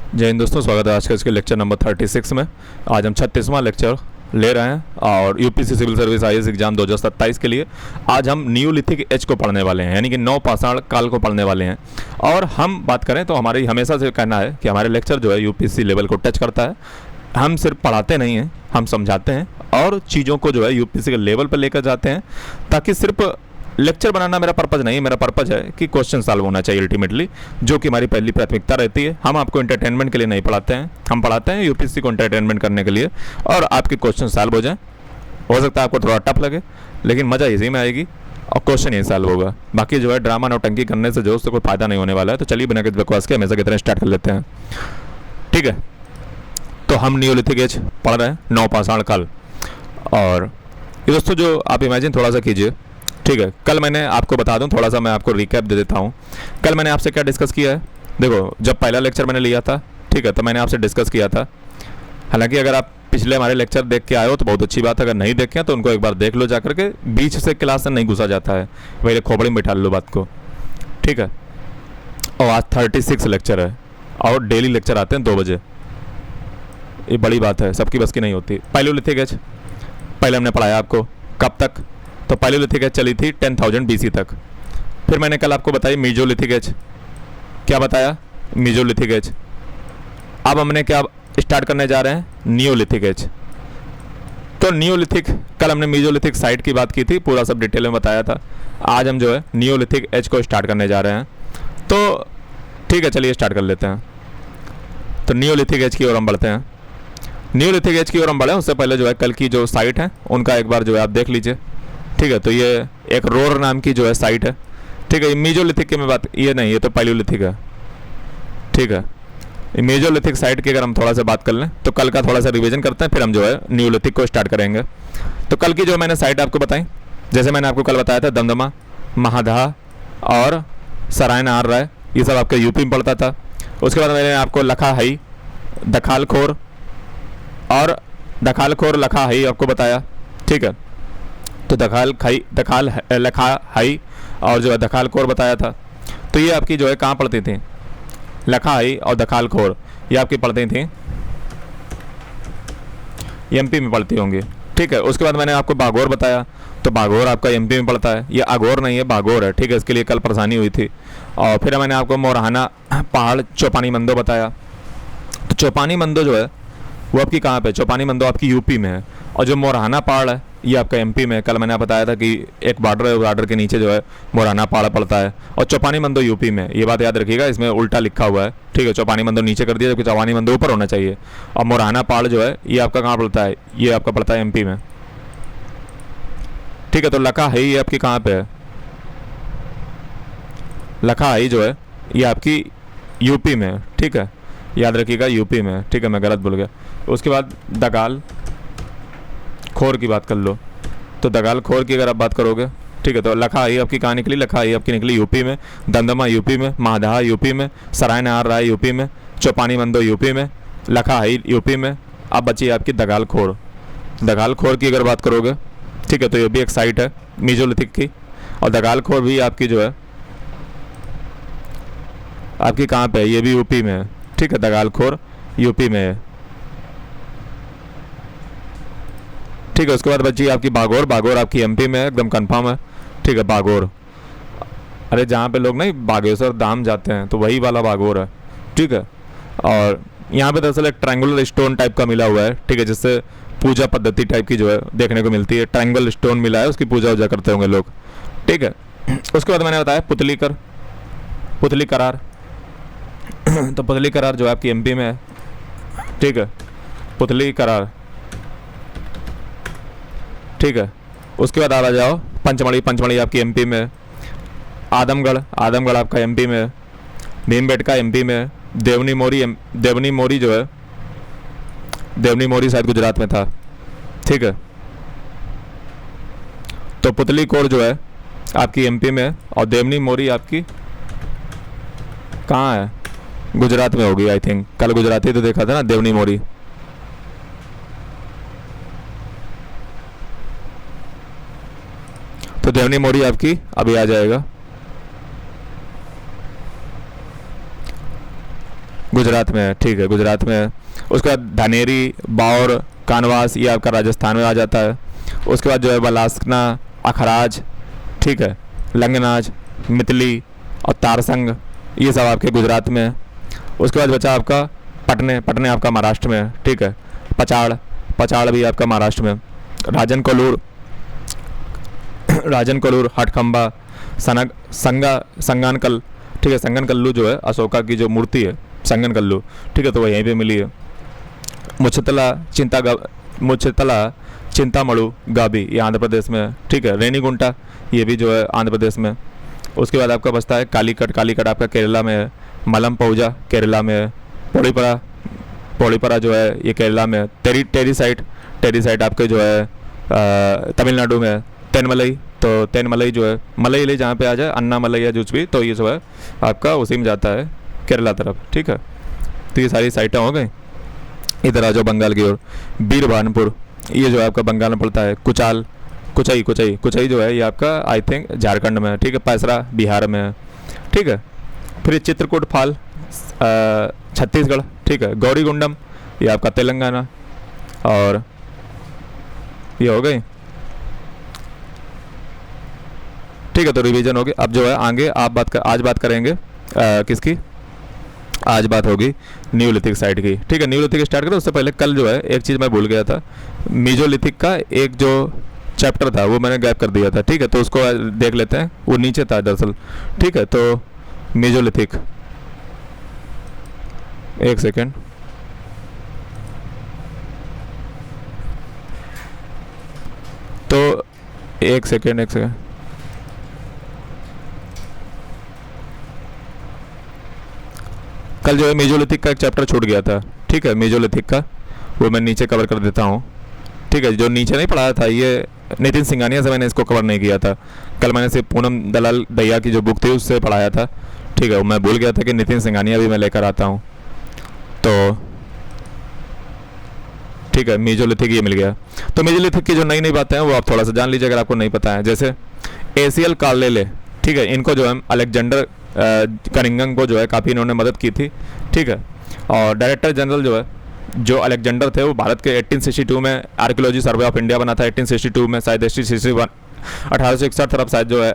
जय हिंद दोस्तों, स्वागत है आज के इसके लेक्चर नंबर 36 में। आज हम 36वां लेक्चर ले रहे हैं और UPC civil service IAS exam 2027 के लिए आज हम नियोलिथिक एज को पढ़ने वाले हैं, यानी कि नवपाषाण काल को पढ़ने वाले हैं। और हम बात करें तो हमारी हमेशा से कहना है कि हमारे लेक्चर जो है यूपीसी लेवल को टच करता है। हम सिर्फ पढ़ाते नहीं हैं, हम समझाते हैं और चीज़ों को जो है यूपीसी के लेवल पर लेकर जाते हैं, ताकि सिर्फ लेक्चर बनाना मेरा पर्पज़ नहीं है। मेरा पर्पज़ है कि क्वेश्चन सॉल्व होना चाहिए अल्टीमेटली, जो कि हमारी पहली प्राथमिकता रहती है। हम आपको एंटरटेनमेंट के लिए नहीं पढ़ाते हैं, हम पढ़ाते हैं यूपीसी को एंटरटेनमेंट करने के लिए और आपके क्वेश्चन सॉल्व हो जाए। हो सकता है आपको थोड़ा टफ लगे, लेकिन मज़ा इसी में आएगी और क्वेश्चन ये सॉल्व होगा। बाकी जो है ड्रामा नौटंकी करने से जो उससे कोई फ़ायदा नहीं होने वाला है। तो चलिए बिना किसी बकवास के हमेशा की तरह स्टार्ट कर लेते हैं, ठीक है। तो हम नियोलिथिक एज पढ़ रहे हैं, नवपाषाण काल। और ये दोस्तों जो आप इमेजिन थोड़ा सा कीजिए, ठीक है। कल मैंने आपको बता दूं, थोड़ा सा मैं आपको रिकैप दे देता हूं। कल मैंने आपसे क्या डिस्कस किया है। देखो, जब पहला लेक्चर मैंने लिया था, ठीक है, तो मैंने आपसे डिस्कस किया था। हालांकि अगर आप पिछले हमारे लेक्चर देख के आए हो तो बहुत अच्छी बात है, अगर नहीं देखे तो उनको एक बार देख लो जा करके। बीच से क्लास से नहीं घुसा जाता है, पहले खोपड़ी में बैठा लो बात को, ठीक है। और आज 36 लेक्चर है और डेली लेक्चर आते हैं 2 बजे। ये बड़ी बात है, सबकी बस की नहीं होती। पैलियोलिथिक एज पहले हमने पढ़ाया आपको, कब तक? तो पैलियोलिथिक एज चली थी 10,000 BC तक। फिर मैंने कल आपको बताई मीजोलिथिक एज। क्या बताया? Mesolithic age. अब हमने क्या स्टार्ट करने जा रहे हैं? Neolithic age. तो नियोलिथिक, कल हमने मीजोलिथिक साइट की बात की थी, पूरा सब डिटेल में बताया था। आज हम जो है नियोलिथिक एज को स्टार्ट करने जा रहे हैं। तो ठीक है, चलिए स्टार्ट कर लेते हैं। तो नियोलिथिक एज की ओर हम बढ़ते हैं। नियोलिथिक एज की ओर हम बढ़े उससे पहले जो है कल की जो साइट है उनका एक बार जो है आप देख लीजिए, ठीक है। तो ये एक रोर नाम की जो है साइट है, ठीक है। मीजोलिथिक की मैं बात, ये नहीं, ये तो पैलियोलिथिक है, ठीक है। मीजोलिथिक साइट की अगर हम थोड़ा सा बात कर लें तो कल का थोड़ा सा रिवीजन करते हैं, फिर हम जो है नियोलिथिक को स्टार्ट करेंगे। तो कल की जो मैंने साइट आपको बताई, जैसे मैंने आपको कल बताया था, दमदमा, महादहा और सराय नार राय, ये सब आपके यूपी में पड़ता था। उसके बाद मैंने आपको लखा हाई, दखालखोर और दखालखोर लखा हाई आपको बताया, ठीक है। तो दखाल लखा हाई और जो है दखालखोर बताया था। तो ये आपकी जो है कहाँ पढ़ती थी? लखा हाई और दखालखोर ये आपकी पढ़ती थी एमपी में पढ़ती होंगी, ठीक है। उसके बाद मैंने आपको बागोर बताया, तो बागोर आपका एमपी में पड़ता है। ये आगोर नहीं है, बागोर है, ठीक है। इसके लिए कल परेशानी हुई थी। और फिर मैंने आपको मोरहाना पहाड़ चौपानी मंदो बताया। तो चौपानी मंदो जो है वो आपकी कहाँ पे? चौपानी मंदो आपकी यूपी में है। और जो मोरहाना पहाड़ है ये आपका एमपी में है। कल मैंने बताया था कि एक बॉर्डर है, बॉर्डर के नीचे जो है मोरहाना पहाड़ पड़ता है और चौपानी मंदो यूपी में। ये बात याद रखिएगा, इसमें उल्टा लिखा हुआ है, ठीक है। चौपानी मंदो नीचे कर दिया, जबकि चौपानी मंदो ऊपर होना चाहिए। और मोरहाना पहाड़ जो है ये आपका कहाँ पड़ता है? ये आपका पड़ता है एमपी में, ठीक है। तो लखा हाई ये आपकी कहाँ पे है? लखा हाई जो है ये आपकी यूपी में है, ठीक है। याद रखिएगा यूपी में, ठीक है। मैं गलत बोल गया। उसके बाद दगाल खोर की बात कर लो। तो दगाल खोर की अगर आप बात करोगे, ठीक है, तो लखा हाई आपकी कहाँ निकली? लखा हाई आपकी निकली यूपी में, दमदमा यूपी में, महादहा यूपी में, सराय नार राय यूपी में, चौपानी मंदो यूपी में, लखा हाई यूपी में। अब बची आपकी दगाल खोर। दगाल खोर की अगर बात करोगे, ठीक है, तो ये भी एक साइट है मीजोलिथिक की। और दगाल खोर भी आपकी जो है आपकी कहाँ पे है? ये भी यूपी में है, ठीक है। दगाल खोर यूपी में है, ठीक है। उसके बाद बची आपकी बागोर। बागोर आपकी एमपी में है, एकदम कंफर्म है, ठीक है। बागोर, अरे जहाँ पे लोग नहीं बागेश्वर धाम जाते हैं तो वही वाला बागोर है, ठीक है। और यहाँ पे दरअसल एक ट्रायंगुलर स्टोन टाइप का मिला हुआ है, ठीक है, जिससे पूजा पद्धति टाइप की जो है देखने को मिलती है। ट्रायंगल स्टोन मिला है, उसकी पूजा वूजा करते होंगे लोग, ठीक है। उसके बाद मैंने बताया पुतलीकर, पुतली करार। तो पुतली करार जो है आपकी एमपी में है, ठीक है। पुतली करार, ठीक है। उसके बाद आ जाओ पंचमढ़ी। पंचमढ़ी आपकी एमपी में है। आदमगढ़, आदमगढ़ आपका एमपी में है। भीमबेटका एमपी में है। देवनी मोरी, देवनी मोरी जो है, देवनी मोरी शायद गुजरात में था, ठीक है। तो पुतली कोर जो है आपकी एमपी में है और देवनी मोरी आपकी कहाँ है? गुजरात में होगी आई थिंक। कल गुजराती तो देखा था ना, देवनी मोरी। तो देवनी मोरी आपकी अभी आ जाएगा गुजरात में है, ठीक है, गुजरात में है। उसके बाद धानेरी, बाउर, कानवास, ये आपका राजस्थान में आ जाता है। उसके बाद जो है बलासना, अखराज, ठीक है, लंगनाज, मितली और तारसंग, ये सब आपके गुजरात में है। उसके बाद बचा आपका पटने, पटने आपका महाराष्ट्र में है, ठीक है। पचाड़, पचाड़ भी आपका महाराष्ट्र में। राजन कोलूर, राजन कोलूर, हटखंबा, सनग, संगानकल, ठीक है। संगनकल्लू जो है अशोका की जो मूर्ति है, संगनकल्लू, ठीक है, तो वह यहीं पे मिली है। मुच्छतला चिंतामणु गाबी, ये आंध्र प्रदेश में है, ठीक है। रेनीगुंटा, ये भी जो है आंध्र प्रदेश में। उसके बाद आपका बचता है कालीकट, कालीकट आपका केरला में है। मलमपौजा केरला में है। पौड़ीपरा, पौड़ीपरा जो है ये केरला में है। टेरी साइट, टेरी साइट आपके जो है तमिलनाडु में है। तेनमलई, तो तेनमलई जो है मलई जहाँ पे आ जाए, अन्ना मलई या जुच भी, तो ये जो है आपका उसी में जाता है केरला तरफ, ठीक है। तो ये सारी साइटें हो गई। इधर आ जाओ बंगाल की ओर। बीरभानपुर, ये जो है आपका बंगाल में पड़ता है। कुचाल, कुचई, कुचई, कुचई जो है ये आपका आई थिंक झारखंड में है, ठीक है। पैसरा बिहार में है, ठीक है। फिर चित्रकूट फाल छत्तीसगढ़, ठीक है। गौरीगुंडम, ये आपका तेलंगाना। और ये हो गई, ठीक है। तो रिवीजन होगी। अब जो है आगे आप आज बात करेंगे किसकी? आज बात होगी न्यूलिथिक साइट की, ठीक है। न्यूलिथिक स्टार्ट करें उससे पहले कल जो है एक चीज़ मैं भूल गया था। मीजोलिथिक का एक जो चैप्टर था वो मैंने गैप कर दिया था, ठीक है। तो उसको देख लेते हैं, वो नीचे था दरअसल, ठीक है। तो मीजोलिथिक, एक सेकेंड, तो एक सेकेंड, एक सेकेंड, कल जो है मेजोलिथिक का एक चैप्टर छूट गया था, ठीक है। मेजोलिथिक का वो मैं नीचे कवर कर देता हूँ, ठीक है। जो नीचे नहीं पढ़ाया था ये नितिन सिंघानिया से मैंने इसको कवर नहीं किया था। कल मैंने सिर्फ पूनम दलाल दहिया की जो बुक थी उससे पढ़ाया था, ठीक है। मैं भूल गया था कि नितिन सिंघानिया भी मैं लेकर आता हूँ, तो ठीक है। मेजोलिथिक ये मिल गया। तो मेजोलिथिक की जो नई नई बातें हैं वो आप थोड़ा सा जान लीजिए अगर आपको नहीं पता है। जैसे एसीएल कार्लेले, ठीक है, इनको जो है अलेक्जेंडर कनिंगम को जो है काफ़ी इन्होंने मदद की थी, ठीक है। और डायरेक्टर जनरल जो है जो अलेक्जेंडर थे वो भारत के 1862 में आर्कियोलॉजी सर्वे ऑफ इंडिया बना था। 1862 में शायद 1861 तरफ शायद जो है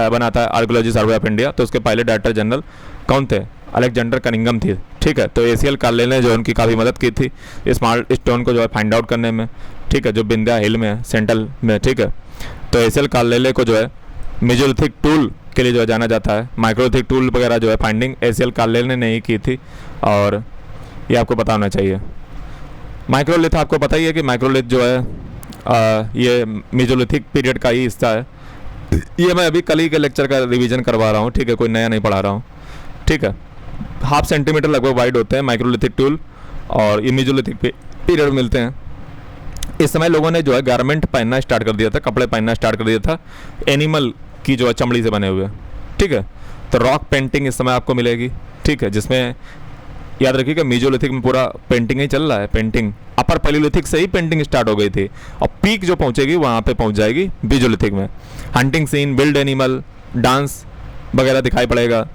बना था आर्कियोलॉजी सर्वे ऑफ इंडिया। तो उसके पहले डायरेक्टर जनरल कौन थे? अलेक्जेंडर कनिंगम थी, ठीक है। तो एसीएल कार्ले ने जो उनकी काफ़ी मदद की थी स्मॉल स्टोन को जो है फाइंड आउट करने में, ठीक है, जो विंध्या हिल में है, सेंट्रल में, ठीक है। तो एसीएल कार्ले को जो है मेजोलिथिक टूल के लिए जो है जाना जाता है। माइक्रोलिथिक टूल वगैरह जो है फाइंडिंग एसीएल कार्ले ने नहीं की थी, और ये आपको पता होना चाहिए। माइक्रोलिथ आपको पता ही है कि माइक्रोलिथ जो है ये मेजोलिथिक पीरियड का ही हिस्सा है। ये मैं अभी कल ही के लेक्चर का रिवीजन करवा रहा हूँ, ठीक है, कोई नया नहीं पढ़ा रहा हूँ, ठीक है। 1/2 सेंटीमीटर लगभग वाइड होते हैं माइक्रोलिथिक टूल, और ये मेजोलिथिक पीरियड में मिलते हैं। इस समय लोगों ने जो है गारमेंट पहनना स्टार्ट कर दिया था, कपड़े पहनना स्टार्ट कर दिया था एनिमल की जो है चमड़ी से बने हुए, ठीक है। तो रॉक पेंटिंग इस समय आपको मिलेगी, ठीक है, जिसमें याद रखिएगा मेजोलिथिक में पूरा पेंटिंग ही चल रहा है। पेंटिंग अपर पैलियोलिथिक से ही पेंटिंग स्टार्ट हो गई थी, और पीक जो पहुंचेगी वहाँ पे पहुंच जाएगी मेजोलिथिक में। Hunting scene, wild animal, dance वगैरह दिखाई पड़ेगा।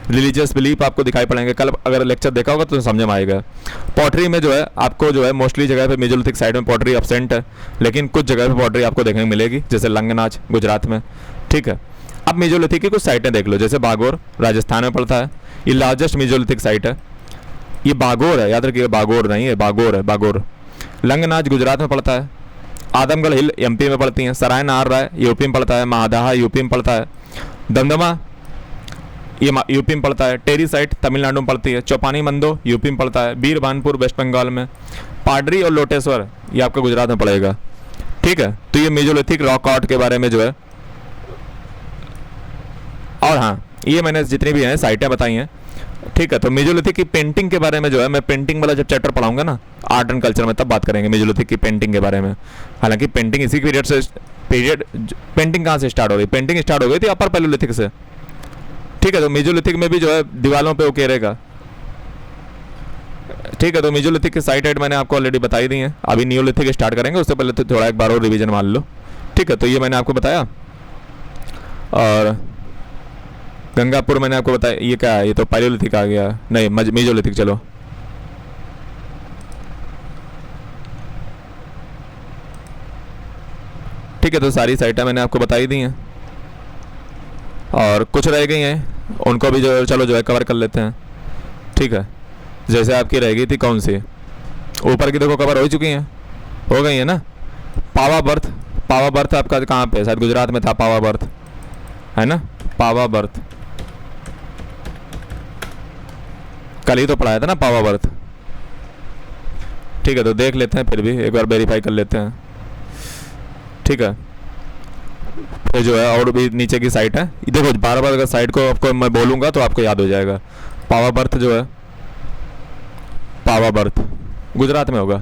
रिलीजियस बिलीफ आपको दिखाई पड़ेंगे। कल अगर लेक्चर देखा होगा तो समझ में आएगा। पॉटरी में जो है आपको जो है मोस्टली जगह पे मेजोलिथिक साइड में पॉटरी एब्सेंट है, लेकिन कुछ जगह पे पॉटरी आपको देखने को मिलेगी, जैसे लंगनाच गुजरात में, ठीक है। अब मेजोलिथिक की कुछ साइटें देख लो, जैसे बागोर राजस्थान में पड़ता है, ये लार्जेस्ट मेजोलिथिक साइट है। ये बागोर है, याद रखिएगा, बागोर नहीं है, बागोर है, बागोर। लंगनाच गुजरात में पड़ता है। आदमगढ़ हिल एमपी में पड़ती हैं। सराय नार राय यूपी में पड़ता है। महादाहा यूपी में पड़ता है। दमदमा ये यूपी में पड़ता है। टेरी साइट तमिलनाडु में पड़ती है। चौपानी मंदो यूपी में पड़ता है। बीरभानपुर वेस्ट बंगाल में। पाडरी और लोटेश्वर ये आपका गुजरात में पड़ेगा, ठीक है। तो ये मेजोलिथिक रॉक आर्ट के बारे में जो है, और हाँ, ये मैंने जितनी भी हैं साइटें बताई हैं, ठीक है। तो मेजोलिथिक की पेंटिंग के बारे में जो है मैं पेंटिंग वाला जब चैप्टर पढ़ाऊंगा ना आर्ट एंड कल्चर में, तब बात करेंगे मेजोलिथिक की पेंटिंग के बारे में। हालांकि पेंटिंग इसी पीरियड से पेंटिंग कहाँ से स्टार्ट हो गई? पेंटिंग स्टार्ट हो गई थी अपर पैलियोलिथिक से, ठीक है। तो मेजोलिथिक में भी जो है दीवालों पे उकेरेगा, ठीक है। तो मेजोलिथिक की साइट हाइट मैंने आपको ऑलरेडी बताई दी है। अभी नियोलिथिक स्टार्ट करेंगे, उससे पहले तो थोड़ा एक बार और रिवीजन मान लो, ठीक है। तो ये मैंने आपको बताया, और गंगापुर मैंने आपको बताया। ये क्या है? ये तो पैलियोलिथिक आ गया, नहीं मेजोलिथिक। चलो ठीक है, तो सारी साइटें मैंने आपको बताई दी हैं और कुछ रह गई हैं उनको भी जो चलो जो है कवर कर लेते हैं। ठीक है, जैसे आपकी रह गई थी कौन सी, ऊपर की देखो कवर हो चुकी हैं, हो गई है ना। पावा बर्थ, पावा बर्थ आपका कहाँ पे, शायद गुजरात में था पावा बर्थ, है ना। पावा बर्थ कल ही तो पढ़ाया था ना पावा बर्थ। ठीक है, तो देख लेते हैं, फिर भी एक बार वेरीफाई कर लेते हैं। ठीक है, फिर जो है और भी नीचे की साइट है, देखो बार बार अगर साइट को आपको मैं बोलूँगा तो आपको याद हो जाएगा। पावा बर्थ जो है, पावा बर्थ गुजरात में होगा।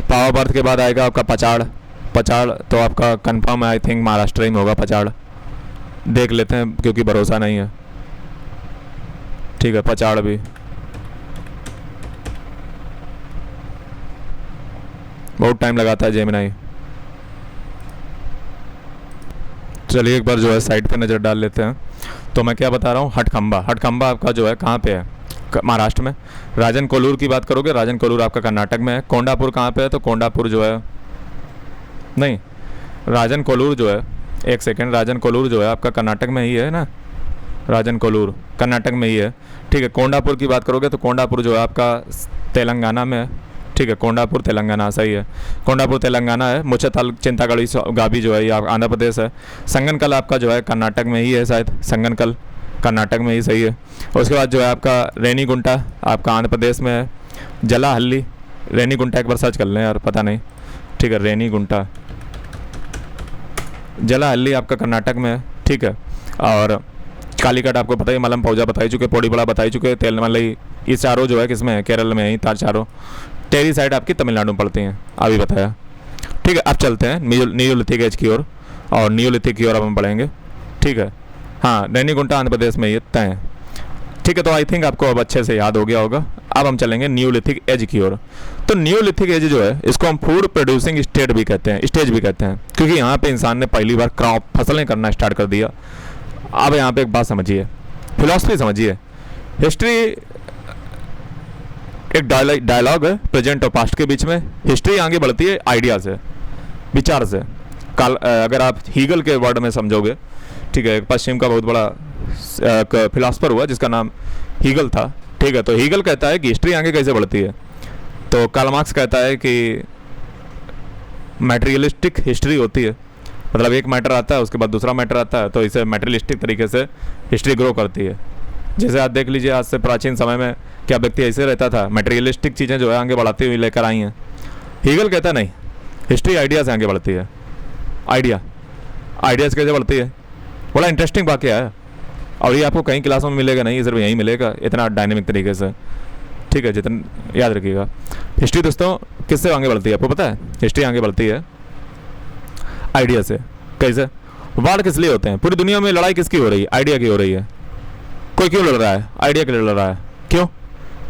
पावा बर्थ के बाद आएगा आपका पचाड़। पचाड़ तो आपका कंफर्म है, आई थिंक महाराष्ट्र ही में होगा पचाड़, देख लेते हैं क्योंकि भरोसा नहीं है। ठीक है, पचाड़ भी बहुत टाइम लगाता है जेमिनाई। चलिए एक बार जो है साइट पे नज़र डाल लेते हैं। तो मैं क्या बता रहा हूँ, हटखंबा, हटखंबा आपका जो है कहाँ पे है, महाराष्ट्र में। राजन कोलूर की बात करोगे, राजन कोलूर आपका कर्नाटक में है। कोंडापुर कहाँ पे है, तो कोंडापुर जो है नहीं, राजन कोलूर जो है, एक सेकेंड, राजन कोलूर जो है आपका कर्नाटक में ही है ना, राजन कोलूर कर्नाटक में ही है। ठीक है, कोंडापुर की बात करोगे तो कोंडापुर जो है आपका तेलंगाना में है। ठीक है, कोंडापुर तेलंगाना सही है, कोंडापुर तेलंगाना है। मुच्छताल चिंतागढ़ी गाबी जो है ये आंध्र प्रदेश है। संगनकल आपका जो है कर्नाटक में ही है, शायद संगनकल कर्नाटक में ही सही है। और उसके बाद जो है आपका रेनीगुंटा आपका आंध्र प्रदेश में है। जलाहल्ली, रेनीगुंटा एक बार सर्च कर लें यार, पता नहीं। ठीक है, रेनीगुंटा जलाहल्ली आपका कर्नाटक में है। ठीक है, और कालीकट आपको पता ही, मलम पौजा बता ही चुके, पौड़ी बड़ा बता ही चुके, तेलमलई, ये चारों जो है किस में है, केरल में है तार चारों। टेरी साइड आपकी तमिलनाडु में पड़ती हैं, अभी बताया। ठीक है, अब चलते हैं नियोलिथिक एज की ओर, और नियोलिथिक की ओर अब हम बढ़ेंगे। ठीक है, हाँ, रेनीगुंटा आंध्र प्रदेश में ये तय है। ठीक है, तो आई थिंक आपको अब अच्छे से याद हो गया होगा। अब हम चलेंगे न्यूलिथिक एज की ओर। तो न्यूलिथिक एज जो है इसको हम फूड प्रोड्यूसिंग स्टेट भी कहते हैं, स्टेज भी कहते हैं, क्योंकि यहाँ पे इंसान ने पहली बार क्रॉप फसलें करना स्टार्ट कर दिया। अब यहाँ पे एक बात समझिए, फिलॉसफी समझिए। हिस्ट्री एक डायलॉग है प्रेजेंट और पास्ट के बीच में। हिस्ट्री आगे बढ़ती है आइडिया से, विचार से। अगर आप हीगल के वर्ड में समझोगे, ठीक है, एक पश्चिम का बहुत बड़ा फिलासफर हुआ जिसका नाम हीगल था। ठीक है, तो हीगल कहता है कि हिस्ट्री आगे कैसे बढ़ती है, तो कार्ल मार्क्स कहता है कि मैटेरियलिस्टिक हिस्ट्री होती है, मतलब एक मैटर आता है उसके बाद दूसरा मैटर आता है, तो इसे मैटेरियलिस्टिक तरीके से हिस्ट्री ग्रो करती है। जैसे आप देख लीजिए, आज से प्राचीन समय में क्या व्यक्ति ऐसे रहता था, मैटेरियलिस्टिक चीज़ें जो है आगे बढ़ाती हुई लेकर आई हैं। हीगल कहता नहीं, हिस्ट्री आइडिया से आगे बढ़ती है। आइडिया से कैसे बढ़ती है, बड़ा इंटरेस्टिंग वाकया है, और ये आपको कहीं क्लासों में मिलेगा नहीं, सिर्फ यहीं मिलेगा इतना डायनेमिक तरीके से। ठीक है, जितना याद रखिएगा। हिस्ट्री दोस्तों किससे आगे बढ़ती है, आपको पता है? हिस्ट्री आगे बढ़ती है आइडिया से। कैसे? वार किस लिए होते हैं? पूरी दुनिया में लड़ाई किसकी हो रही है? आइडिया की हो रही है। कोई क्यों लड़ रहा है? आइडिया के लिए लड़ रहा है। क्यों?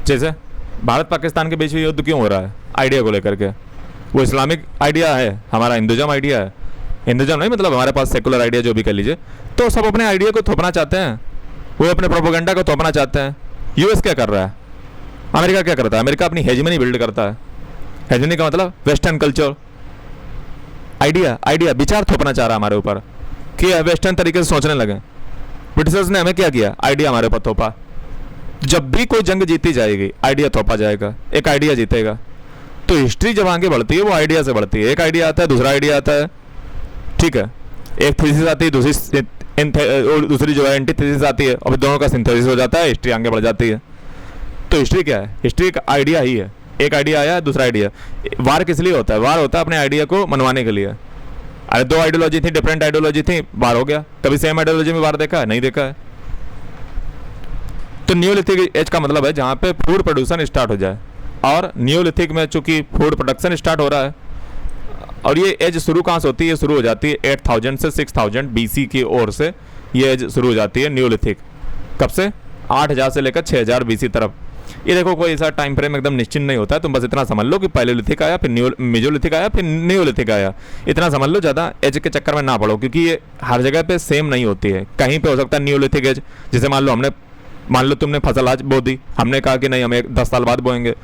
जैसे भारत पाकिस्तान के बीच में युद्ध क्यों हो रहा है? आइडिया को लेकर के। वो इस्लामिक आइडिया है, हमारा हिंदुज़म आइडिया है। हिंदुज़म नहीं मतलब हमारे पास सेकुलर आइडिया जो भी कह लीजिए, तो सब अपने आइडिया को थोपना चाहते हैं, वो अपने प्रोपेगेंडा को थोपना चाहते हैं। यूएस क्या कर रहा है? अमेरिका क्या करता है? अमेरिका अपनी हेजमनी बिल्ड करता है। हेजमनी का मतलब वेस्टर्न कल्चर, आइडिया विचार थोपना चाह रहा है हमारे ऊपर कि वेस्टर्न तरीके से सोचने लगे। ब्रिटिशर्स ने हमें क्या किया? आइडिया हमारे ऊपर थोपा। जब भी कोई जंग जीती जाएगी आइडिया थोपा जाएगा, एक आइडिया जीतेगा। तो हिस्ट्री जब आगे बढ़ती है वो आइडिया से बढ़ती है। एक आइडिया आता है, दूसरा आइडिया आता है, ठीक है, एक थीसिस आती है, दूसरी जो है एंटीथीसिस आती है, और दोनों का सिंथेसिस हो जाता है, हिस्ट्री आगे बढ़ जाती है। तो हिस्ट्री क्या है? हिस्ट्री एक आइडिया ही है। एक आइडिया आया, दूसरा आइडिया। वार किस लिए होता है? वार होता है अपने आइडिया को मनवाने के लिए। अरे दो आइडियोलॉजी थी, डिफरेंट आइडियोलॉजी थी, वार हो गया। कभी सेम आइडियोलॉजी में वार देखा है? नहीं देखा है। तो न्यूलिथिक एज का मतलब है जहाँ पे फूड प्रोड्यूसन स्टार्ट हो जाए, और न्यूलिथिक में चूंकि फूड प्रोडक्शन स्टार्ट हो रहा है, और ये एज शुरू कहाँ से होती है? शुरू हो जाती है 8000 से 6000 BC की ओर से ये एज शुरू हो जाती है न्यूलिथिक। कब से? 8000 से लेकर 6000 BC तरफ। ये देखो कोई ऐसा टाइम फ्रेम एकदम निश्चित नहीं होता है, तुम बस इतना समझ लो कि पैलेलिथिक आया, फिर मेजोलिथिक आया, फिर न्यूलिथिक आया। इतना समझ लो, ज़्यादा एज के चक्कर में ना पड़ो, क्योंकि ये हर जगह पे सेम नहीं होती है। कहीं पे हो सकता है न्यूलिथिक एज, जैसे मान लो हमने मान लो तुमने फसल आज बो दी, हमने कहा कि नहीं हम 10 साल बाद बोएंगे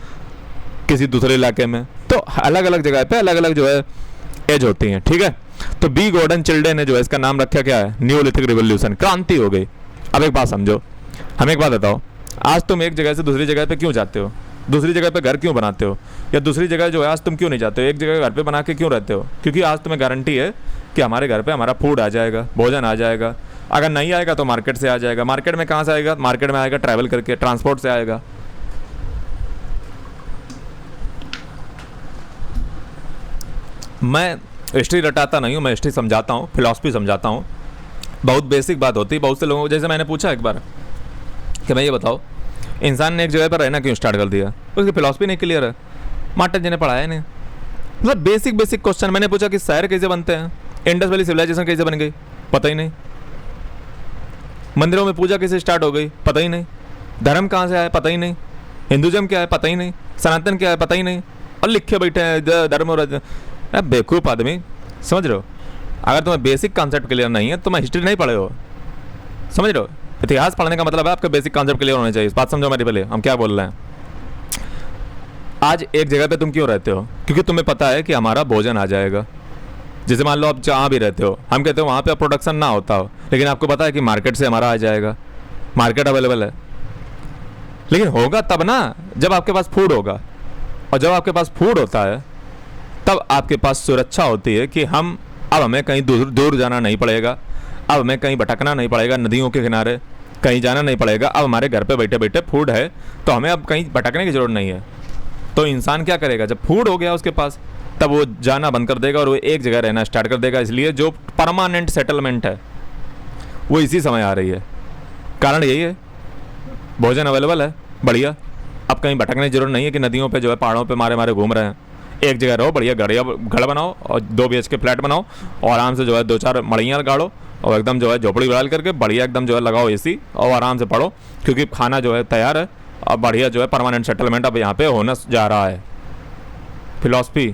किसी दूसरे इलाके में, तो अलग अलग जगह पे अलग अलग जो है एज होती हैं, ठीक है। तो बी गॉर्डन चिल्ड्रेन ने जो है इसका नाम रखा क्या है, न्यूलिथिक रिवॉल्यूशन, क्रांति हो गई। अब एक बात समझो, हमें एक बात बताओ, आज तुम एक जगह से दूसरी जगह पे क्यों जाते हो, दूसरी जगह पे घर क्यों बनाते हो, या दूसरी जगह जो है आज तुम क्यों नहीं जाते हो, एक जगह घर पे बना के क्यों रहते हो? क्योंकि आज तुम्हें गारंटी है कि हमारे घर पे हमारा फूड आ जाएगा, भोजन आ जाएगा। अगर नहीं आएगा तो मार्केट से आ जाएगा। मार्केट में कहाँ से आएगा? मार्केट में आएगा ट्रैवल करके, ट्रांसपोर्ट से आएगा। मैं हिस्ट्री रटाता नहीं हूँ, मैं हिस्ट्री समझाता हूँ, फिलॉसफी समझाता हूँ। बहुत बेसिक बात होती है। बहुत से लोगों को, जैसे मैंने पूछा एक बार कि मैं ये बताओ, इंसान ने एक जगह पर रहना क्यों स्टार्ट कर दिया? उसकी फिलॉसफी नहीं क्लियर है, मार्टिन जी ने पढ़ाया नहीं। मतलब बेसिक बेसिक क्वेश्चन। मैंने पूछा कि शहर कैसे बनते हैं, इंडस वैली सिविलाइजेशन कैसे बन गई, पता ही नहीं। मंदिरों में पूजा कैसे स्टार्ट हो गई, पता ही नहीं। धर्म कहाँ से आया, पता ही नहीं। हिंदुज़म क्या है, पता ही नहीं। सनातन क्या है, पता ही नहीं। और लिखे बैठे हैं धर्म और बेवकूफ़ आदमी, समझ रहे हो? अगर तुम्हें बेसिक कॉन्सेप्ट क्लियर नहीं है तो तुम्हें हिस्ट्री नहीं पढ़े हो, समझ रहे हो? इतिहास पढ़ने का मतलब है आपका बेसिक कॉन्सेप्ट क्लियर होना चाहिए। इस बात समझो मेरे, पहले हम क्या बोल रहे हैं। आज एक जगह पे तुम क्यों रहते हो? क्योंकि तुम्हें पता है कि हमारा भोजन आ जाएगा। जैसे मान लो आप जहाँ भी रहते हो, हम कहते हो वहाँ पे प्रोडक्शन ना होता हो, लेकिन आपको पता है कि मार्केट से हमारा आ जाएगा, मार्केट अवेलेबल है। लेकिन होगा तब ना जब आपके पास फूड होगा, और जब आपके पास फूड होता है तब आपके पास सुरक्षा होती है कि अब हमें कहीं दूर दूर जाना नहीं पड़ेगा, अब हमें कहीं भटकना नहीं पड़ेगा, नदियों के किनारे कहीं जाना नहीं पड़ेगा। अब हमारे घर पे बैठे बैठे फूड है तो हमें अब कहीं भटकने की ज़रूरत नहीं है। तो इंसान क्या करेगा? जब फूड हो गया उसके पास, तब वो जाना बंद कर देगा और वो एक जगह रहना स्टार्ट कर देगा। इसलिए जो परमानेंट सेटलमेंट है वो इसी समय आ रही है। कारण यही है, भोजन अवेलेबल है, बढ़िया। अब कहीं भटकने की जरूरत नहीं है कि नदियों पे जो है पहाड़ों पे मारे मारे घूम रहे हैं। एक जगह रहो, बढ़िया घर बनाओ और 2 BHK फ्लैट बनाओ और आराम से जो है 2-4 मड़ियाँ गाड़ो और एकदम जो है झोपड़ी डाल करके बढ़िया एकदम जो है लगाओ AC और आराम से पढ़ो, क्योंकि खाना जो है तैयार है। अब बढ़िया जो है परमानेंट सेटलमेंट अब यहाँ पे होना जा रहा है। फिलॉसफी।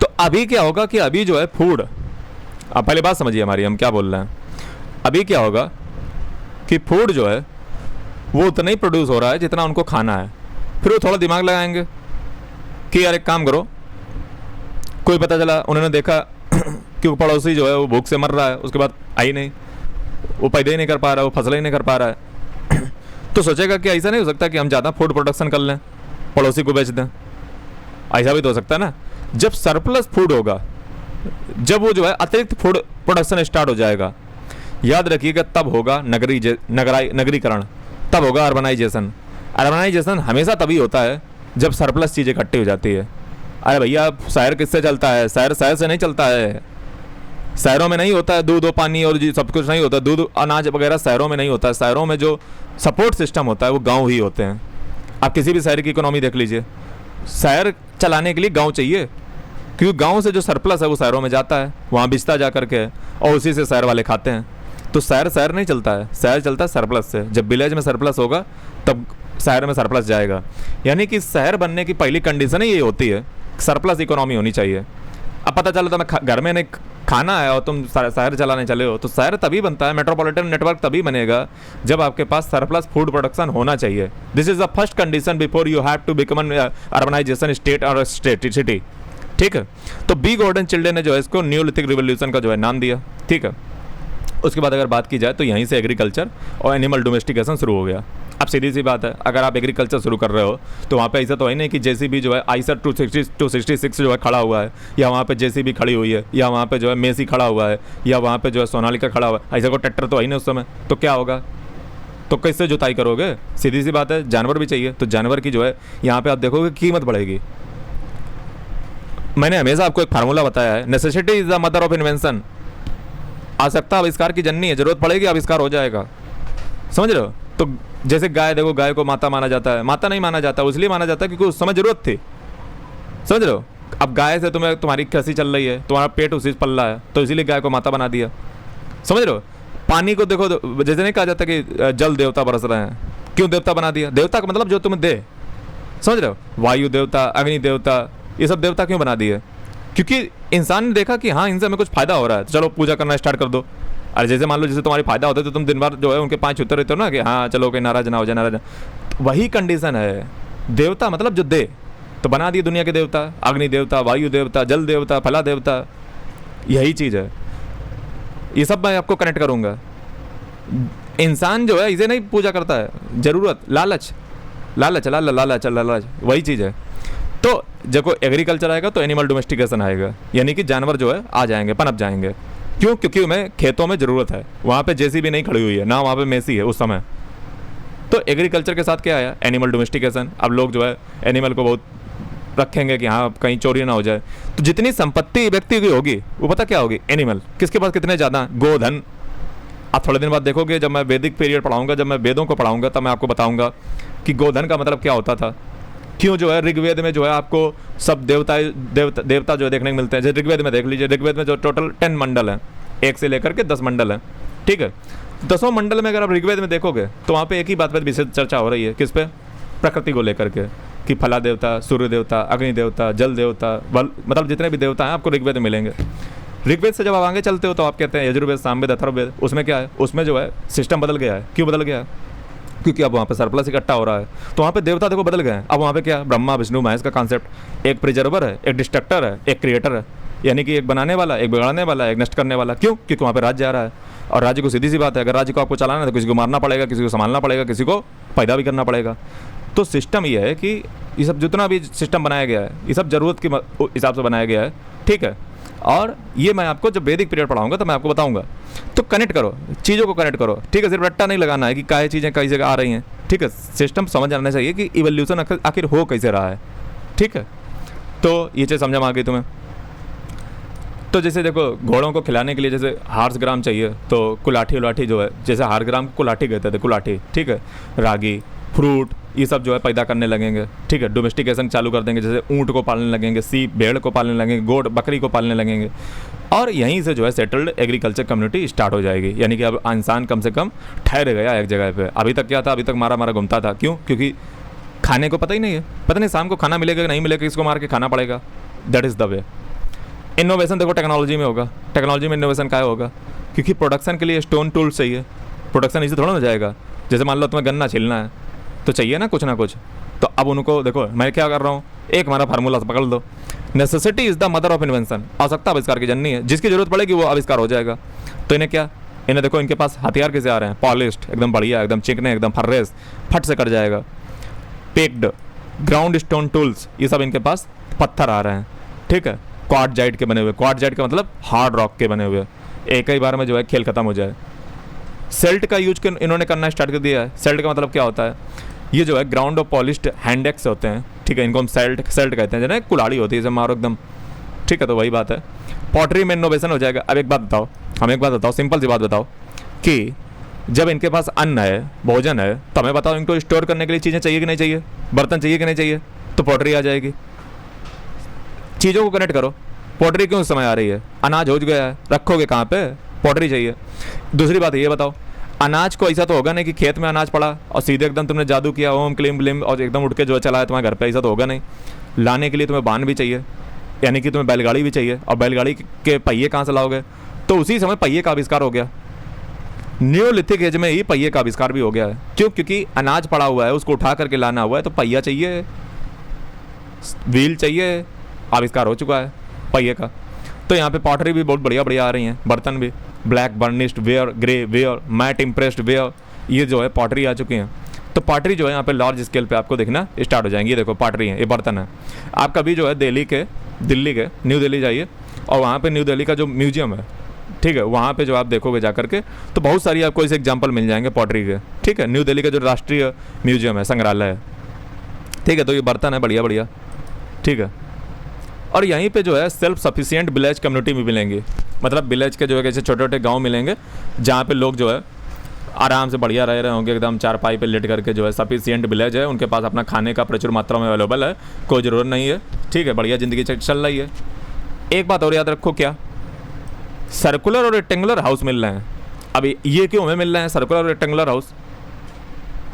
तो अभी क्या होगा कि अभी जो है फूड, अब पहले बात समझिए हमारी, हम क्या बोल रहे हैं। अभी क्या होगा कि फूड जो है वो उतना ही प्रोड्यूस हो रहा है जितना उनको खाना है। फिर वो थोड़ा दिमाग लगाएंगे कि यार एक काम करो, कोई पता चला उन्होंने देखा कि वो पड़ोसी जो है वो भूख से मर रहा है, उसके बाद आई नहीं, वो पैदा ही नहीं कर पा रहा है, वो फसल ही नहीं कर पा रहा है तो सोचेगा कि ऐसा नहीं हो सकता कि हम ज़्यादा फूड प्रोडक्शन कर लें, पड़ोसी को बेच दें। ऐसा भी तो हो सकता है ना। जब सरप्लस फूड होगा, जब वो जो है अतिरिक्त फूड प्रोडक्शन स्टार्ट हो जाएगा, याद रखिएगा तब होगा नगरीकरण, तब होगा अर्बनाइजेशन। अर्बनाइजेशन हमेशा तभी होता है जब सरप्लस चीज़ इकट्ठी हो जाती है। अरे भैया शहर किससे चलता है? शहर से नहीं चलता है। शहरों में नहीं होता है दूध और पानी और सब कुछ नहीं होता, दूध अनाज वगैरह शहरों में नहीं होता है। शहरों में जो सपोर्ट सिस्टम होता है वो गांव ही होते हैं। आप किसी भी शहर की इकोनॉमी देख लीजिए, शहर चलाने के लिए गांव चाहिए, क्योंकि गांव से जो सरप्लस है वो शहरों में जाता है, वहाँ बिचता जा करके और उसी से शहर वाले खाते हैं। तो शहर नहीं चलता है, शहर चलता है सरप्लस से। जब विलेज में सरप्लस होगा तब शहर में सरप्लस जाएगा। यानी कि शहर बनने की पहली कंडीशन ही ये होती है, सरप्लस इकोनॉमी होनी चाहिए। अब पता चला तुम्हें घर में नहीं खाना है और तुम शहर चलाने चले हो, तो शहर तभी बनता है, मेट्रोपॉलिटन नेटवर्क तभी बनेगा जब आपके पास सरप्लस फूड प्रोडक्शन होना चाहिए। This is the first condition before you have to become an urbanisation state और सिटी। ठीक है। तो बी गॉर्डन चिल्ड्रेन ने जो है इसको न्यूलिथिक रिवोल्यूशन का जो है नाम दिया। ठीक है। उसके बाद अगर बात की जाए तो यहीं से एग्रीकल्चर और एनिमल डोमेस्टिकेशन शुरू हो गया। अब सीधी सी बात है, अगर आप एग्रीकल्चर शुरू कर रहे हो तो वहाँ पे ऐसा तो है नहीं कि JCB जो है आइसर 266 जो है खड़ा हुआ है, या वहाँ पे JCB खड़ी हुई है, या वहाँ पे जो है मेसी खड़ा हुआ है, या वहाँ पे जो है सोनालिका खड़ा हुआ है। ऐसा कोई ट्रैक्टर तो है नहीं उस समय, तो क्या होगा? तो कैसे जुताई करोगे? सीधी सी बात है, जानवर भी चाहिए। तो जानवर की जो है यहाँ पर आप देखोगे कीमत बढ़ेगी। मैंने हमेशा आपको एक फार्मूला बताया है, necessity is the mother of invention. आवश्यकता आविष्कार की जननी है, जरूरत पड़ेगी आविष्कार हो जाएगा। समझ रहे हो? तो जैसे गाय देखो, गाय को माता माना जाता है, माता नहीं माना जाता, इसलिए माना जाता है क्योंकि उस समय जरूरत थी। समझ रहे हो? अब गाय से तुम्हारी कृषि चल रही है, तुम्हारा पेट उसी से पल रहा है, तो इसीलिए गाय को माता बना दिया। समझ रहे हो? पानी को देखो, जैसे नहीं कहा जाता कि जल देवता बरस रहे हैं, क्यों देवता बना दिया? देवता का मतलब जो तुम्हें दे। समझ रहे हो? वायु देवता, अग्नि देवता, ये सब देवता क्यों बना दिए? क्योंकि इंसान ने देखा कि हाँ इनसे हमें कुछ फायदा हो रहा है, तो चलो पूजा करना स्टार्ट कर दो। अरे जैसे मान लो जैसे तुम्हारी फायदा होता है तो तुम दिन भर जो है उनके पाँच छूते रहते हो ना कि हाँ चलो कोई नाराज ना हो जाए, नाराज तो वही कंडीशन है। देवता मतलब जो दे, तो बना दिए दुनिया के देवता, अग्नि देवता, वायु देवता, जल देवता, फला देवता, यही चीज़ है। ये सब मैं आपको कनेक्ट करूँगा। इंसान जो है इसे नहीं पूजा करता है, ज़रूरत, लालच, लालच लालच लालच लालच, वही चीज़ है। तो जब एग्रीकल्चर आएगा तो एनिमल डोमेस्टिकेशन आएगा, यानी कि जानवर जो है आ जाएंगे, पनप जाएंगे। क्यों? क्योंकि उन्हें खेतों में ज़रूरत है, वहाँ पे जेसीबी नहीं खड़ी हुई है ना, वहाँ पे मेसी है उस समय। तो एग्रीकल्चर के साथ क्या आया? Animal domestication. अब लोग जो है एनिमल को बहुत रखेंगे कि हाँ कहीं चोरी ना हो जाए। तो जितनी संपत्ति व्यक्ति की होगी वो पता क्या होगी? एनिमल। किसके पास कितने ज़्यादा? गोधन। आप थोड़े दिन बाद देखोगे, जब मैं वैदिक पीरियड पढ़ाऊंगा, जब मैं वेदों को पढ़ाऊंगा, तब मैं आपको बताऊंगा कि गोधन का मतलब क्या होता था। क्यों जो है ऋग्वेद में जो है आपको सब देवता जो है देखने को मिलते हैं। जैसे ऋग्वेद में देख लीजिए, ऋग्वेद में जो टोटल 10 मंडल हैं, 1 से लेकर के 10 मंडल हैं, ठीक है। 10 मंडल में अगर आप ऋग्वेद में देखोगे तो वहाँ पे एक ही बात पर विशेष चर्चा हो रही है। किस पे? प्रकृति को लेकर के, कि फला देवता, सूर्य देवता, अग्नि देवता, जल देवता, मतलब जितने भी देवता हैं आपको ऋग्वेद में मिलेंगे। ऋग्वेद से जब आप आगे चलते हो तो आप कहते हैं यजुर्वेद, सामवेद, अथर्ववेद। उसमें क्या है? उसमें जो है सिस्टम बदल गया है। क्यों बदल गया है? क्योंकि अब वहाँ पे सरप्लस इकट्ठा हो रहा है, तो वहाँ पे देवता देखो बदल गए हैं। अब वहाँ पे क्या? ब्रह्मा, विष्णु, महेश का कॉन्सेप्ट। एक प्रिजर्वर है, एक डिस्ट्रक्टर है, एक क्रिएटर है, यानी कि एक बनाने वाला, एक बिगाड़ने वाला, एक नष्ट करने वाला। क्यों? क्योंकि वहाँ पे राज्य आ रहा है, और राज्य को सीधी सी बात है, अगर राज्य को आपको चलाना है तो किसी को मारना पड़ेगा, किसी को संभालना पड़ेगा, किसी को पैदा भी करना पड़ेगा। तो सिस्टम ये है कि ये सब जितना भी सिस्टम बनाया गया है, ये सब ज़रूरत के हिसाब से बनाया गया है, ठीक है। और ये मैं आपको जब वैदिक पीरियड पढ़ाऊंगा तो मैं आपको बताऊंगा। तो कनेक्ट करो, चीज़ों को कनेक्ट करो, ठीक है। सिर्फ रट्टा नहीं लगाना है कि क्या चीज़ें कई जगह आ रही हैं, ठीक है। सिस्टम समझ आना चाहिए कि इवोल्यूशन आखिर हो कैसे रहा है, ठीक है। तो ये चीज़ समझ में आ गई तुम्हें। तो जैसे देखो, घोड़ों को खिलाने के लिए जैसे हार्स ग्राम चाहिए, तो कुलाठी उलाठी जो है, जैसे हार ग्राम कुलाठी कहते थे, कुलाठी, ठीक है। रागी, फ्रूट, ये सब जो है पैदा करने लगेंगे, ठीक है। डोमेस्टिकेशन चालू कर देंगे, जैसे ऊँट को पालने लगेंगे, सीप भेड़ को पालने लगेंगे, गोट बकरी को पालने लगेंगे, और यहीं से जो है सेटल्ड एग्रीकल्चर कम्युनिटी स्टार्ट हो जाएगी। यानी कि अब इंसान कम से कम ठहर गया एक जगह पे। अभी तक क्या था? अभी तक मारा मारा घूमता था। क्यों? क्योंकि खाने को पता ही नहीं है, पता नहीं शाम को खाना मिलेगा कि नहीं मिलेगा, किसको मार के खाना पड़ेगा। That is the way. Innovation देखो टेक्नोलॉजी में होगा। टेक्नोलॉजी में इनोवेशन क्या होगा? क्योंकि प्रोडक्शन के लिए स्टोन टूल्स चाहिए। प्रोडक्शन इसे थोड़ा ना जाएगा। जैसे मान लो तुम्हें गन्ना छिलना है तो चाहिए ना कुछ। तो अब उनको देखो, मैं क्या कर रहा हूँ, एक हमारा फार्मूला पकड़ लो, necessity is the mother of invention. आवश्यकता आविष्कार की जननी है, जिसकी जरूरत पड़ेगी वो आविष्कार हो जाएगा। तो इन्हें क्या, इन्हें देखो इनके पास हथियार कैसे आ रहे हैं, पॉलिश्ड, एकदम बढ़िया, एकदम चिकने, एकदम फर्रेस, फट से कट जाएगा। पेक्ड, ग्राउंड स्टोन टूल्स, ये सब इनके पास पत्थर आ रहे हैं, ठीक है। क्वार्टजाइट के बने हुए, क्वार्टजाइट का मतलब हार्ड रॉक के बने हुए, एक ही बार में जो है खेल खत्म हो जाए। सेल्ट का यूज इन्होंने करना स्टार्ट कर दिया है। सेल्ट का मतलब क्या होता है? ये जो है ग्राउंड ऑफ पॉलिश्ड हैंडेक्स होते हैं, ठीक है। इनको हम सेल्ट कहते हैं, जो ना कुल्हाड़ी होती है जब मारो एकदम, ठीक है। तो वही बात है। पॉटरी में इनोवेशन हो जाएगा। अब एक बात बताओ, हम एक बात बताओ, सिंपल सी बात बताओ कि जब इनके पास अन्न है, भोजन है, तो हमें बताओ इनको स्टोर करने के लिए चीज़ें चाहिए कि नहीं चाहिए, बर्तन चाहिए कि नहीं चाहिए, तो पॉटरी आ जाएगी। चीज़ों को कनेक्ट करो। पॉटरी क्यों उस समय आ रही है? अनाज हो गया है, रखोगे कहाँ पे? पॉटरी चाहिए। दूसरी बात ये बताओ, अनाज को ऐसा तो होगा नहीं कि खेत में अनाज पड़ा और सीधे एकदम तुमने जादू किया, ओम क्लीम ब्लीम, और एकदम उठ के जो चला है तुम्हारे घर पे, ऐसा तो होगा नहीं। लाने के लिए तुम्हें वाहन भी चाहिए, यानी कि तुम्हें बैलगाड़ी भी चाहिए, और बैलगाड़ी के पहिए कहाँ से लाओगे? तो उसी समय पहिए का आविष्कार हो गया। न्यूलिथिक एज में ही पहिए का आविष्कार भी हो गया है। क्यों? क्योंकि अनाज पड़ा हुआ है, उसको उठा करके लाना हुआ है, तो पहिया चाहिए, व्हील चाहिए, आविष्कार हो चुका है पहिए का। तो यहाँ पे पॉटरी भी बहुत बढ़िया बढ़िया आ रही हैं, बर्तन भी, black burnished ware, grey ware, mat impressed ware, ये जो है पॉटरी आ चुकी हैं। तो पॉटरी जो है यहाँ पे लार्ज स्केल पे आपको दिखना स्टार्ट हो जाएंगी। ये देखो पॉटरी है, ये बर्तन है। आप कभी जो है दिल्ली के न्यू दिल्ली जाइए, और वहाँ पे न्यू दिल्ली का जो म्यूजियम है, ठीक है, वहाँ पे जो आप देखोगे जा करके, तो बहुत सारी आपको इस एग्जाम्पल मिल जाएंगे पॉटरी के, ठीक है। न्यू दिल्ली का जो राष्ट्रीय म्यूजियम है, संग्रहालय है, ठीक है। तो ये बर्तन है बढ़िया बढ़िया, ठीक है। और यहीं पे जो है सेल्फ सफिशिएंट विलेज कम्युनिटी भी मिलेंगी। मतलब विलेज के जो है ऐसे छोटे छोटे गांव मिलेंगे जहाँ पे लोग जो है आराम से बढ़िया रह रहे होंगे, एकदम चारपाई पे लेट करके, जो है सफिशिएंट विलेज है, उनके पास अपना खाने का प्रचुर मात्रा में अवेलेबल है, कोई ज़रूरत नहीं है, ठीक है। बढ़िया ज़िंदगी चल रही है। एक बात और याद रखो, क्या? सर्कुलर और रेक्टेंगुलर हाउस मिल रहे हैं। अभी ये क्यों हमें मिल रहे हैं सर्कुलर और रेक्टेंगुलर हाउस?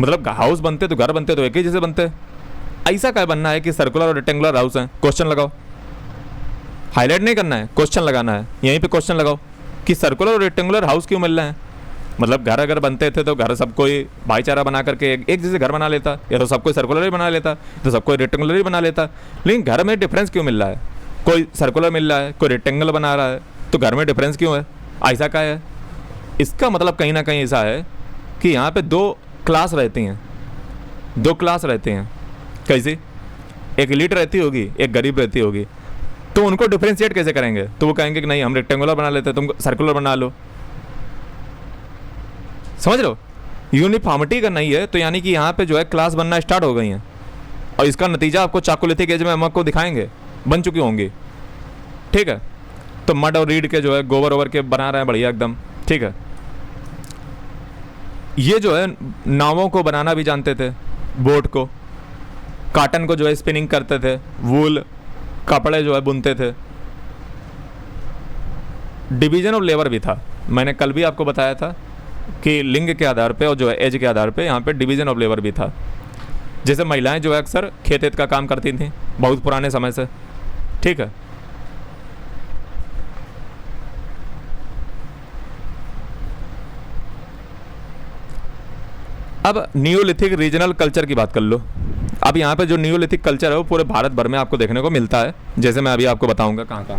मतलब हाउस बनते तो घर बनते तो एक ही जैसे बनते, ऐसा क्या बनना है कि सर्कुलर और रेक्टेंगुलर हाउस है? क्वेश्चन लगाओ, हाईलाइट नहीं करना है, क्वेश्चन लगाना है। यहीं पे क्वेश्चन लगाओ कि सर्कुलर और रेक्टेंगुलर हाउस क्यों मिल रहे हैं। मतलब घर अगर बनते थे तो घर सब कोई भाईचारा बना करके एक जैसे घर बना लेता, या तो सब कोई सर्कुलर ही बना लेता, तो सब कोई रेक्टेंगुलर ही बना लेता। लेकिन घर में डिफरेंस क्यों मिल रहा है, कोई सर्कुलर मिल रहा है, कोई रेक्टेंगल बना रहा है, तो घर में डिफरेंस क्यों है, ऐसा क्या है। इसका मतलब कहीं ना कहीं ऐसा है कि यहाँ पे दो क्लास रहती हैं, दो क्लास रहते हैं। कैसे, एक एलीट रहती होगी, एक गरीब रहती होगी, तो उनको डिफ्रेंशिएट कैसे करेंगे। तो वो कहेंगे कि नहीं हम रेक्टेंगुलर बना लेते हैं, तुम सर्कुलर बना लो। समझ लो, यूनिफॉर्मिटी का नहीं है। तो यानी कि यहाँ पे जो है क्लास बनना स्टार्ट हो गई हैं, और इसका नतीजा आपको चाकोलिथिक एज में हम आपको दिखाएंगे, बन चुकी होंगी। ठीक है, तो मड और रीड के जो है गोबर ओवर के बना रहे हैं बढ़िया एकदम। ठीक है, ये जो है नावों को बनाना भी जानते थे, बोट को, काटन को जो है स्पिनिंग करते थे, वूल कपड़े जो है बुनते थे। डिवीजन ऑफ लेबर भी था, मैंने कल भी आपको बताया था कि लिंग के आधार पे और जो है एज के आधार पे यहाँ पे डिवीजन ऑफ लेबर भी था। जैसे महिलाएं जो है अक्सर खेत वेत का काम करती थी बहुत पुराने समय से। ठीक है, अब नियोलिथिक रीजनल कल्चर की बात कर लो। अब यहाँ पे जो नियोलिथिक कल्चर है वो पूरे भारत भर में आपको देखने को मिलता है, जैसे मैं अभी आपको बताऊंगा कहाँ कहाँ।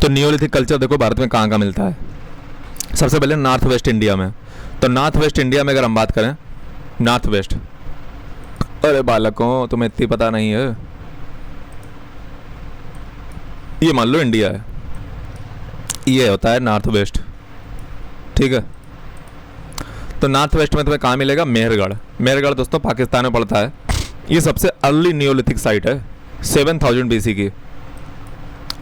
तो नियोलिथिक कल्चर देखो भारत में कहाँ कहाँ मिलता है। सबसे पहले नॉर्थ वेस्ट इंडिया में। तो नॉर्थ वेस्ट इंडिया में अगर हम बात करें, नॉर्थ वेस्ट, अरे बालकों तुम्हें इतनी पता नहीं है, ये मान लो इंडिया है, ये होता है नॉर्थ वेस्ट। ठीक है, तो नॉर्थ वेस्ट में तुम्हें कहाँ मिलेगा, मेहरगढ़। मेहरगढ़ दोस्तों पाकिस्तान में पड़ता है। ये सबसे अर्ली नियोलिथिक साइट है, 7000 BC की।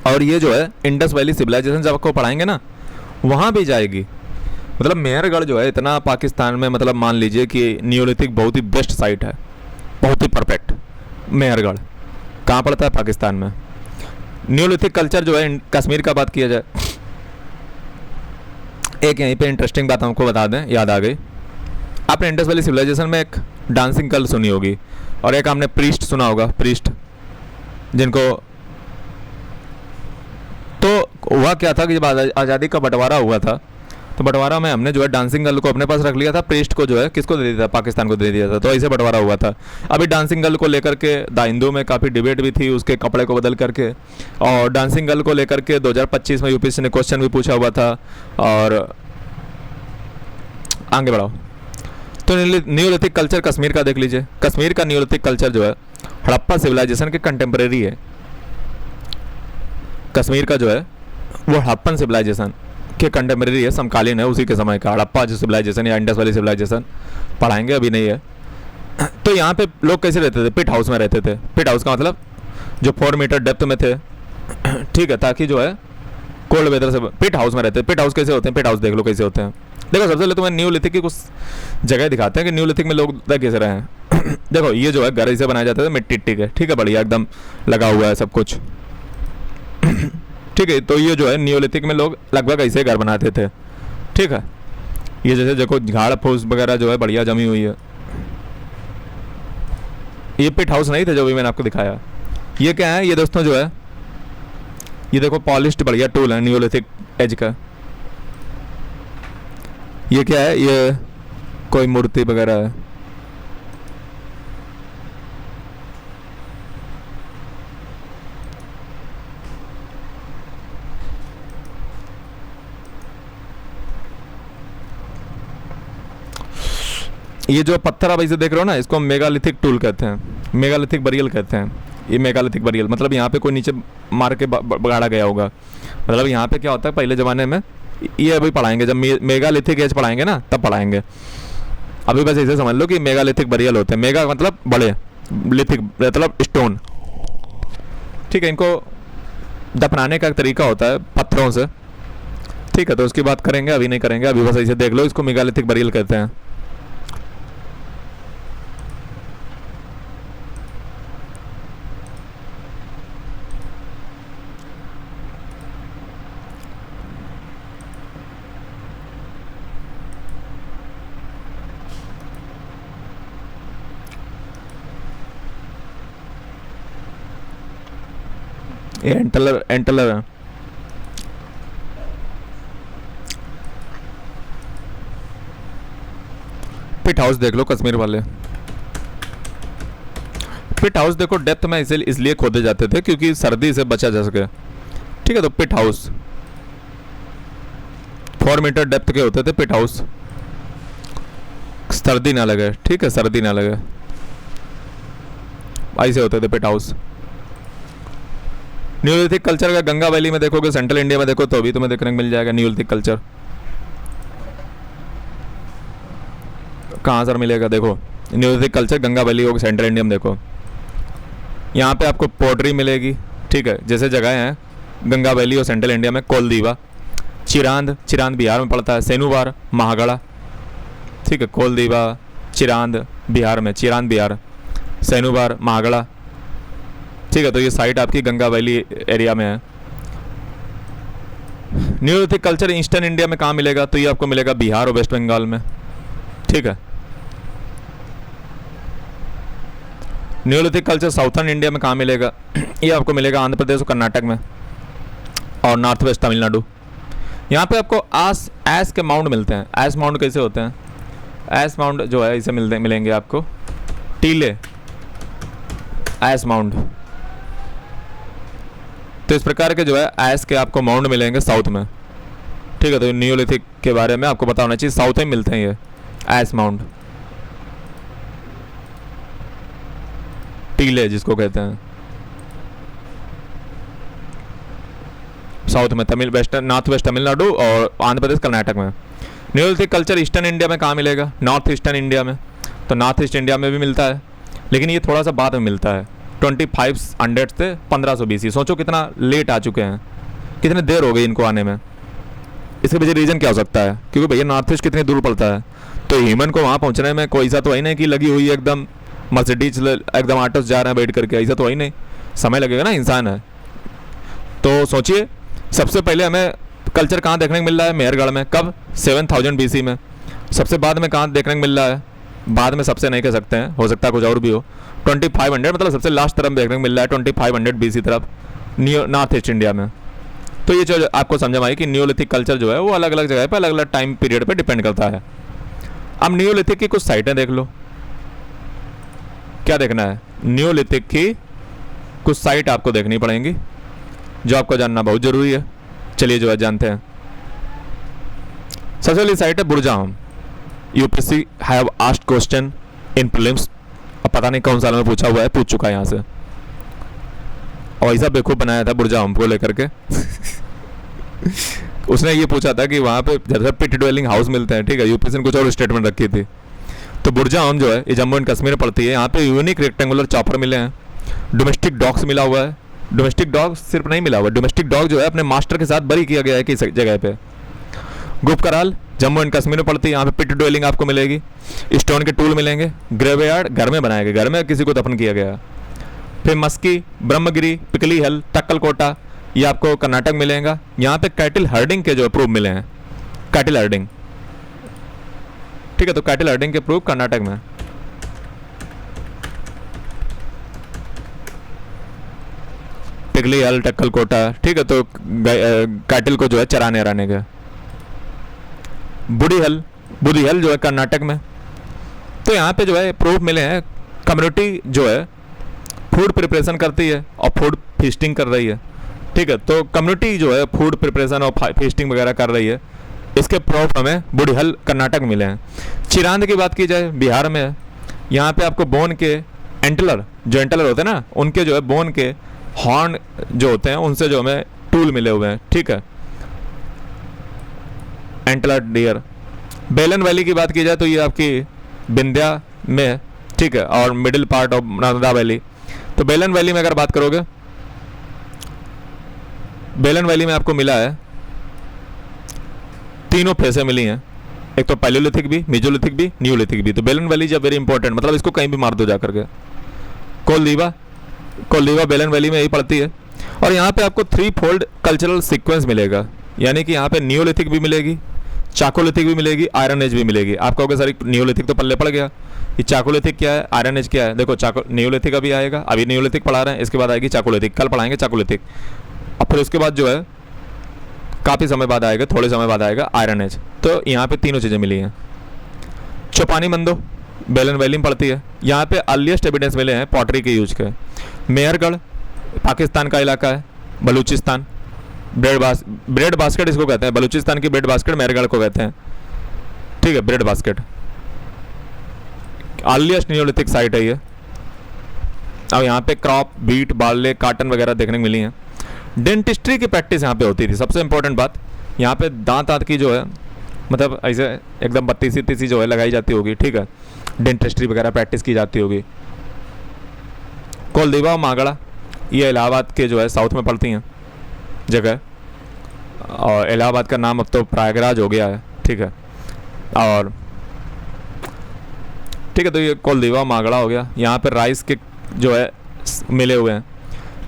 और ये जो है इंडस वैली सिविलाइजेशन जब आपको पढ़ाएंगे ना वहाँ भी जाएगी। मतलब मेहरगढ़ जो है इतना पाकिस्तान में, मतलब मान लीजिए कि नियोलिथिक बहुत ही बेस्ट साइट है, बहुत ही परफेक्ट। मेहरगढ़ कहाँ पड़ता है, पाकिस्तान में। नियोलिथिक कल्चर जो है कश्मीर का बात किया जाए, एक यहीं पे इंटरेस्टिंग बात हमको बता दें, याद आ गई। आपने इंडस वैली सिविलाइजेशन में एक डांसिंग गर्ल सुनी होगी, और एक आपने प्रीस्ट सुना होगा, प्रीस्ट, जिनको, तो हुआ क्या था कि जब आज़ादी का बंटवारा हुआ था तो बंटवारा में हमने जो है डांसिंग गर्ल को अपने पास रख लिया था, प्रीस्ट को जो है किसको दे दिया था, पाकिस्तान को दे दिया था। तो ऐसे बंटवारा हुआ था। अभी डांसिंग गर्ल को लेकर के द हिंदू में काफ़ी डिबेट भी थी, उसके कपड़े को बदल करके। और डांसिंग गर्ल को लेकर के 2025 में यूपीएससी ने क्वेश्चन भी पूछा हुआ था। और आगे बढ़ाओ, तो नियोलिथिक कल्चर कश्मीर का देख लीजिए। कश्मीर का नियोलिथिक कल्चर जो है हड़प्पा सिविलाइजेशन के कंटेम्प्रेरी है। कश्मीर का जो है वो हड़प्पन सिविलाइजेशन के कंटेम्प्रेरी है, समकालीन है उसी के समय का। हड़प्पा जो सिविलाइजेशन या इंडस वैली सिविलाइजेशन पढ़ाएंगे, अभी नहीं है। तो यहाँ पे लोग कैसे रहते थे, पिट हाउस में रहते थे। पिट हाउस का मतलब जो 4 मीटर डेप्थ में थे, ठीक है, ताकि जो है कोल्ड वेदर से पिट हाउस में रहते हैं। पिट हाउस कैसे होते हैं, पिट हाउस देख लो कैसे होते हैं। देखो सबसे पहले तुम्हें न्यूलिथिक की कुछ जगह दिखाते हैं कि न्यूलिथिक में लोग कैसे रहे हैं। देखो ये जो है घर इसे बनाया जाता था मिट्टी के, ठीक है, बढ़िया एकदम लगा हुआ है सब कुछ। ठीक है, तो ये जो है नियोलिथिक में लोग लगभग ऐसे घर बनाते थे। ठीक है, ये जैसे देखो झाड़ फूस वगैरह जो है बढ़िया जमी हुई है। ये पिट हाउस नहीं थे जो भी मैंने आपको दिखाया। ये क्या है, ये दोस्तों जो है ये देखो पॉलिश्ड बढ़िया टूल है नियोलिथिक एज का। ये क्या है, ये कोई मूर्ति वगैरह है। ये जो पत्थर आप इसे देख रहे हो ना, इसको हम मेगालिथिक टूल कहते हैं, मेगालिथिक बरियल कहते हैं। ये मेगालिथिक बरियल मतलब यहाँ पे कोई नीचे मार के गाड़ा गया होगा। मतलब यहाँ पे क्या होता है पहले ज़माने में, ये अभी पढ़ाएंगे जब मेगालिथिक एज पढ़ाएंगे ना तब पढ़ाएंगे। अभी बस इसे समझ लो कि मेगालिथिक बरियल होते हैं, मेगा मतलब बड़े, लिथिक मतलब स्टोन, ठीक है। इनको दफनाने का तरीका होता है पत्थरों से, ठीक है। तो उसकी बात करेंगे, अभी नहीं करेंगे, अभी बस इसे देख लो, इसको मेगालिथिक बरियल कहते हैं। ये एंटलर एंटलर है। पिट हाउस देख लो कश्मीर वाले, पिट हाउस देखो डेप्थ में इसे इसलिए खोदे जाते थे क्योंकि सर्दी से बचा जा सके, ठीक है। तो पिट हाउस 4 मीटर डेप्थ के होते थे पिट हाउस, सर्दी ना लगे, ठीक है, सर्दी ना लगे, ऐसे होते थे पिट हाउस। न्यूलिथिक कल्चर का गंगा वैली में देखोगे, सेंट्रल इंडिया में देखो तो भी तुम्हें देखने को मिल जाएगा न्यूलिथिक कल्चर। कहाँ सर मिलेगा, देखो न्यूलिथिक कल्चर गंगा वैली होगा सेंट्रल इंडिया में, देखो यहाँ पे आपको पोट्री मिलेगी, ठीक है। जैसे जगह हैं गंगा वैली और सेंट्रल इंडिया में, कोलदीवा, चिरांद, चिरांद बिहार में पड़ता है, सेनुवार, महागढ़ा, ठीक है। कोलदीवा, चिरांद बिहार में, चिरांद बिहार, सेनुवार, महागढ़ा, ठीक है। तो ये साइट आपकी गंगा वैली एरिया में है। न्यूलिथिक कल्चर ईस्टर्न इंडिया में कहाँ मिलेगा, तो ये आपको मिलेगा बिहार और वेस्ट बंगाल में, ठीक है। न्यूलिथिक कल्चर साउथर्न इंडिया में कहाँ मिलेगा, ये आपको मिलेगा आंध्र प्रदेश और कर्नाटक में और नॉर्थ वेस्ट तमिलनाडु। यहाँ पे आपको ऐस के माउंट मिलते हैं। ऐस माउंट कैसे होते हैं, ऐस माउंट जो है इसे मिलेंगे आपको टीले, ऐस माउंट। तो इस प्रकार के जो है ऐस के आपको माउंट मिलेंगे साउथ में, ठीक है। तो न्यूलिथिक के बारे में आपको पता होना चाहिए, साउथ में मिलते हैं ये ऐस माउंट, टीले जिसको कहते हैं, साउथ में, Tamil western north west Tamil Nadu और आंध्र प्रदेश कर्नाटक में। न्यूलिथिक कल्चर ईस्टर्न इंडिया में कहाँ मिलेगा, नॉर्थ ईस्टर्न इंडिया में। तो नॉर्थ ईस्ट इंडिया में भी मिलता है, लेकिन ये थोड़ा सा बाद में मिलता है, 2500 से 1500 BC। सोचो कितना लेट आ चुके हैं, कितने देर हो गई इनको आने में। इसके पीछे रीज़न क्या हो सकता है, क्योंकि भैया नॉर्थ ईस्ट कितनी दूर पड़ता है, तो ह्यूमन को वहाँ पहुँचने में कोई ऐसा तो है नहीं कि लगी हुई है एकदम मर्सिडीज एकदम ऑटो जा रहे हैं बैठ करके, ऐसा तो है नहीं, समय लगेगा ना, इंसान है। तो सोचिए सबसे पहले हमें कल्चर कहाँ देखने को मिल रहा है, मेहरगढ़ में, कब, 7000 BC में। सबसे बाद में कहाँ देखने को मिल रहा है, बाद में सबसे नहीं कह सकते हैं, हो सकता है कुछ और भी हो, 2500 मतलब सबसे लास्ट तरफ देखने को मिल रहा है 2500 BC तरफ नॉर्थ ईस्ट इंडिया में। तो ये जो आपको समझ में आई कि न्यूलिथिक कल्चर जो है वो अलग अलग जगह पे अलग अलग टाइम पीरियड पे डिपेंड करता है। अब न्यूलिथिक की कुछ साइटें देख लो, क्या देखना है, न्यूलिथिक की कुछ साइट आपको देखनी पड़ेंगी जो आपको जानना बहुत ज़रूरी है। चलिए जो है जानते हैं। सबसे पहली साइट है Burzahom. UPSC have asked question in prelims, अब पता नहीं कौन साल में पूछा हुआ है, पूछ चुका है यहाँ से, और ऐसा बेवकूफ़ बनाया था बुरजाम को लेकर के उसने ये पूछा था कि वहाँ पे जैसे पिट ड्वेलिंग हाउस मिलते हैं, ठीक है, यूपीएससी ने कुछ और स्टेटमेंट रखी थी। तो बुरजाम जो है ये जम्मू एंड कश्मीर में पड़ती है। यहाँ पे यूनिक रेक्टेंगुलर चॉपर मिले हैं, डोमेस्टिक डॉग्स मिला हुआ है। डोमेस्टिक डॉग सिर्फ नहीं मिला हुआ, डोमेस्टिक डॉग जो है अपने मास्टर के साथ बरी किया गया है किस जगह पे, गुपकराल जम्मू एंड कश्मीर में पड़ती है। यहाँ पे पिट ड्वेलिंग आपको मिलेगी, स्टोन के टूल मिलेंगे, ग्रेवयार्ड घर में बनाए गए, घर में किसी को दफन किया गया। फिर मस्की, ब्रह्मगिरी, पिकली हिल, टक्कलकोटा, ये आपको कर्नाटक मिलेगा। यहाँ पे कैटिल हर्डिंग के जो प्रूफ मिले हैं, कैटिल हर्डिंग, ठीक है। तो कैटिल हर्डिंग के प्रूफ कर्नाटक में। पिकली हिल, टक्कलकोटा, ठीक है। तो कैटिल को जो है चराने हराने के। बुढ़ी हल जो है कर्नाटक में। तो यहाँ पे जो है प्रूफ मिले हैं, कम्युनिटी जो है फूड प्रिपरेशन करती है और फूड फीस्टिंग कर रही है, ठीक है। तो कम्युनिटी जो है फूड प्रिपरेशन और फीस्टिंग वगैरह कर रही है, इसके प्रूफ हमें बुढ़ी हल कर्नाटक में मिले हैं। चिरांद की बात की जाए बिहार में है। यहाँ पे आपको बोन के एंटलर, जो एंटलर होते हैं ना, उनके जो है बोन के हॉर्न जो होते हैं उनसे जो हमें टूल मिले हुए हैं, ठीक है, एंटलर डियर। बेलन वैली की बात की जाए तो ये आपकी विंध्या में है, ठीक है, और middle part of Narmada valley. तो बेलन वैली में अगर बात करोगे, बेलन वैली में आपको मिला है तीनों फेसें मिली हैं, एक तो पैलियोलिथिक भी, मेजोलिथिक भी, न्यूलिथिक भी। तो बेलन वैली जब वेरी इंपॉर्टेंट, मतलब इसको कहीं भी मार दो जाकर के। कोलदीवा, कोलदीवा बेलन वैली में यही पड़ती है। और यहाँ पे आपको 3 फोल्ड कल्चरल सीक्वेंस मिलेगा, यानी कि यहाँ पे न्यूलिथिक भी मिलेगी, चाकोलिथिक भी मिलेगी, आयरन एज भी मिलेगी। आप कहोगे सर न्यूलिथिक तो पल्ले पड़ गया, ये चाकोलिथिक क्या है, आयरन एज क्या है? देखो न्यूलिथिक अभी आएगा, अभी न्यूलिथिक पढ़ा रहे हैं, इसके बाद आएगी चाकोलिथिक, कल पढ़ाएंगे चाकोलिथिक, और फिर उसके बाद जो है काफ़ी समय बाद आएगा, थोड़े समय बाद आएगा आयरन एज। तो यहाँ पे तीनों चीज़ें मिली हैं। चौपानी मंदो बेलन वैली में पड़ती है। यहाँ पे अर्लीस्ट एविडेंस मिले हैं पॉटरी के यूज के। मेहरगढ़ पाकिस्तान का इलाका है, बलूचिस्तान, ब्रेड बास्केट इसको कहते हैं, बलूचिस्तान की ब्रेड बास्केट मेहरगढ़ को कहते हैं, ठीक है, bread basket. Earliest Neolithic site है ये। अब यहाँ पे क्रॉप, बीट, बार्ले, काटन वगैरह देखने को मिली हैं। डेंटिस्ट्री की प्रैक्टिस यहाँ पे होती थी। सबसे इंपॉर्टेंट बात, यहाँ पे दांत की जो है, मतलब ऐसे एकदम बत्तीसी तीसी जो है लगाई जाती होगी, ठीक है, डेंटिस्ट्री वगैरह प्रैक्टिस की जाती होगी। कोलदीवा और मागड़ा ये इलाहाबाद के जो है साउथ में पड़ती हैं जगह, और इलाहाबाद का नाम अब तो प्रयागराज हो गया है, ठीक है। और ठीक है, तो ये कोलदीवा मागड़ा हो गया। यहाँ पे राइस के जो है मिले हुए हैं,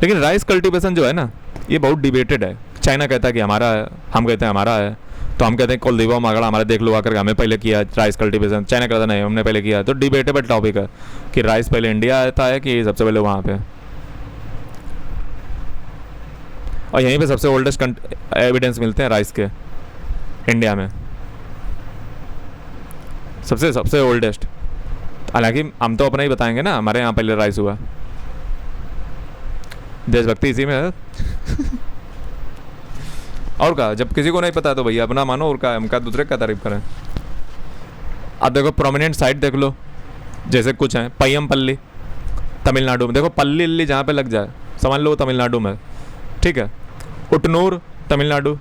लेकिन राइस कल्टीवेशन जो है ना, ये बहुत डिबेटेड है। चाइना कहता है कि हमारा है, हम कहते हैं हमारा है, तो हम कहते हैं कोलदीवा मागड़ा हमारे, देख लो आकर हमें पहले किया राइस कल्टीवेशन। चाइना कहता नहीं हमने पहले किया है। तो डिबेटेबल टॉपिक है कि राइस पहले इंडिया आता है कि सबसे पहले वहाँ पे। और यहीं पे सबसे ओल्डेस्ट एविडेंस मिलते हैं राइस के इंडिया में, सबसे ओल्डेस्ट। हालांकि हम तो अपना ही बताएंगे ना, हमारे यहाँ पहले राइस हुआ। देशभक्ति इसी में है। और क्या, जब किसी को नहीं पता तो भैया अपना मानो, और क्या हम क्या दूसरे का तारीफ करें। अब देखो प्रोमिनेंट साइट देख लो, जैसे कुछ हैं पय्यमपल्ली तमिलनाडु में, देखो पल्ली अल्ली जहाँ पे लग जाए समझ लो तमिलनाडु में, ठीक है। उटनूर तमिलनाडु,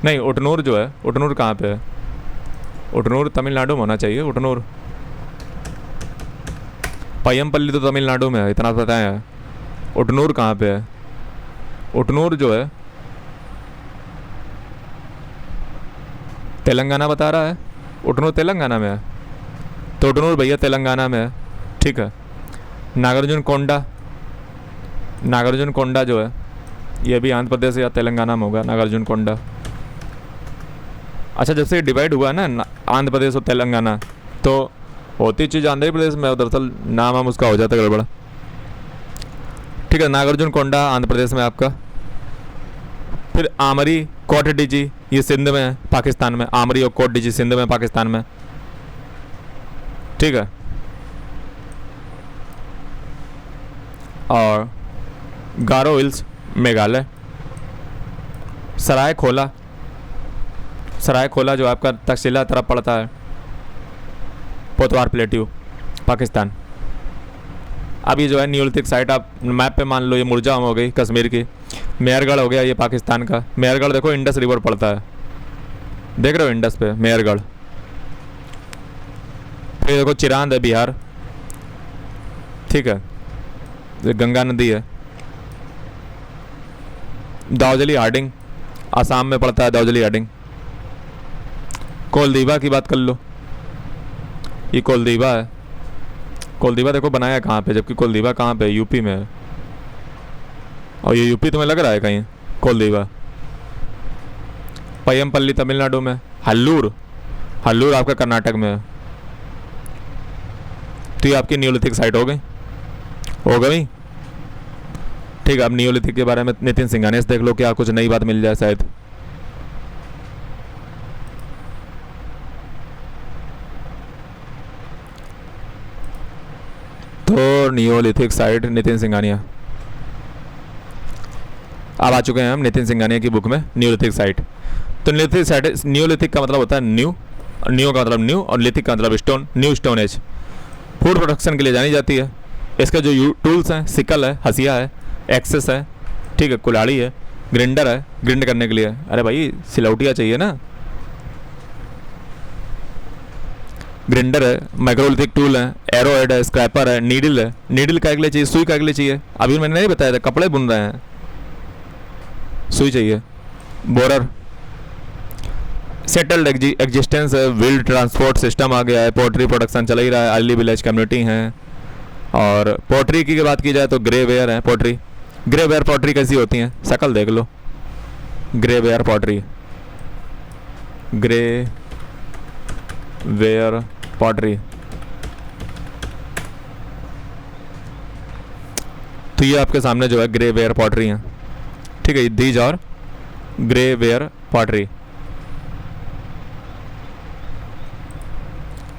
नहीं उटनूर जो है, उटनूर कहाँ पे है? उटनूर तमिलनाडु में होना चाहिए। उटनूर, पय्यमपल्ली तो तमिलनाडु में है, इतना पता है। उटनूर कहाँ पे है? उटनूर जो है तेलंगाना बता रहा है, उटनूर तेलंगाना में है, तो उटनूर भैया तेलंगाना में है, ठीक है। नागार्जुन कोंडा, नागार्जुन कोंडा जो है ये भी आंध्र प्रदेश या तेलंगाना में होगा, नागार्जुन कोंडा। अच्छा, जब से डिवाइड हुआ ना आंध्र प्रदेश और तेलंगाना, तो होती चीज़ आंध्र प्रदेश में, दरअसल नाम हम उसका हो जाता है गड़बड़ा, ठीक है। नागार्जुन कोंडा आंध्र प्रदेश में आपका। फिर आमरी कोट डीजी ये सिंध में है, पाकिस्तान में। आमरी और कोट डीजी सिंध में, पाकिस्तान में, ठीक है। और गारो हिल्स मेघालय। सरायखोला, सरायखोला जो आपका तक्षशिला तरफ पड़ता है, पोतवार प्लेट्यू, पाकिस्तान। अब ये जो है न्यूलिथिक साइट आप मैप पे मान लो, ये मुरजाम हो गई कश्मीर की। मेहरगढ़ हो गया ये पाकिस्तान का। मेहरगढ़ देखो इंडस रिवर पड़ता है, देख रहे हो इंडस पे मेहरगढ़। फिर देखो चिरांद है बिहार, ठीक है, ये गंगा नदी है। दाउजली हार्डिंग आसाम में पड़ता है, दाउजली हार्डिंग। कोलदीवा की बात कर लो, ये कोलदीवा है। कोलदीवा देखो बनाया कहाँ पे, जबकि कोलदीवा कहाँ पे? यूपी में है। और ये यूपी तुम्हें लग रहा है कहीं कोलदीवा? पय्यमपल्ली तमिलनाडु में। हल्लूर, हल्लूर आपका कर्नाटक में है। तो ये आपकी न्यूलिथिक साइट हो गई, ठीक है। अब न्यूलिथिक के बारे में नितिन सिंघानिया से देख लो, क्या कुछ नई बात मिल जाए शायद। तो न्यूलिथिक साइट नितिन सिंघानिया, अब आ चुके हैं हम नितिन सिंघानिया की बुक में न्यूलिथिक साइट। तो न्यूलिथिक साइट, न्यूलिथिक का मतलब होता है न्यू, न्यू का मतलब न्यू, और लिथिक का मतलब stone, new stone age. Food production के लिए जानी जाती है। इसका जो टूल्स हैं, सिकल है, हसिया है, एक्सेस है, ठीक है, कुल्हाड़ी है, ग्राइंडर है, ग्राइंड करने के लिए। अरे भाई सिलौटिया चाहिए ना। ग्राइंडर है, माइक्रोलिथिक टूल है, एरो हेड है, स्क्रैपर है, नीडल है। नीडल क्या के लिए चाहिए? सुई क्या के लिए चाहिए? अभी मैंने नहीं बताया था, कपड़े बुन रहे हैं, सुई चाहिए। बोरर, सेटल्ड एग्जिस्टेंस है, व्हील ट्रांसपोर्ट सिस्टम आ गया है, पोल्ट्री प्रोडक्शन चल ही रहा है, अर्ली विलेज कम्युनिटी है। और पोल्ट्री की बात की जाए तो ग्रे वेयर है पोल्ट्री। ग्रे वेयर पोल्ट्री कैसी होती हैं? शक्ल देख लो, grey ware pottery, grey ware pottery. तो ये आपके सामने जो है ग्रे वेयर पोल्ट्री है, ठीक है, दीज और ग्रे वेयर पोल्ट्री।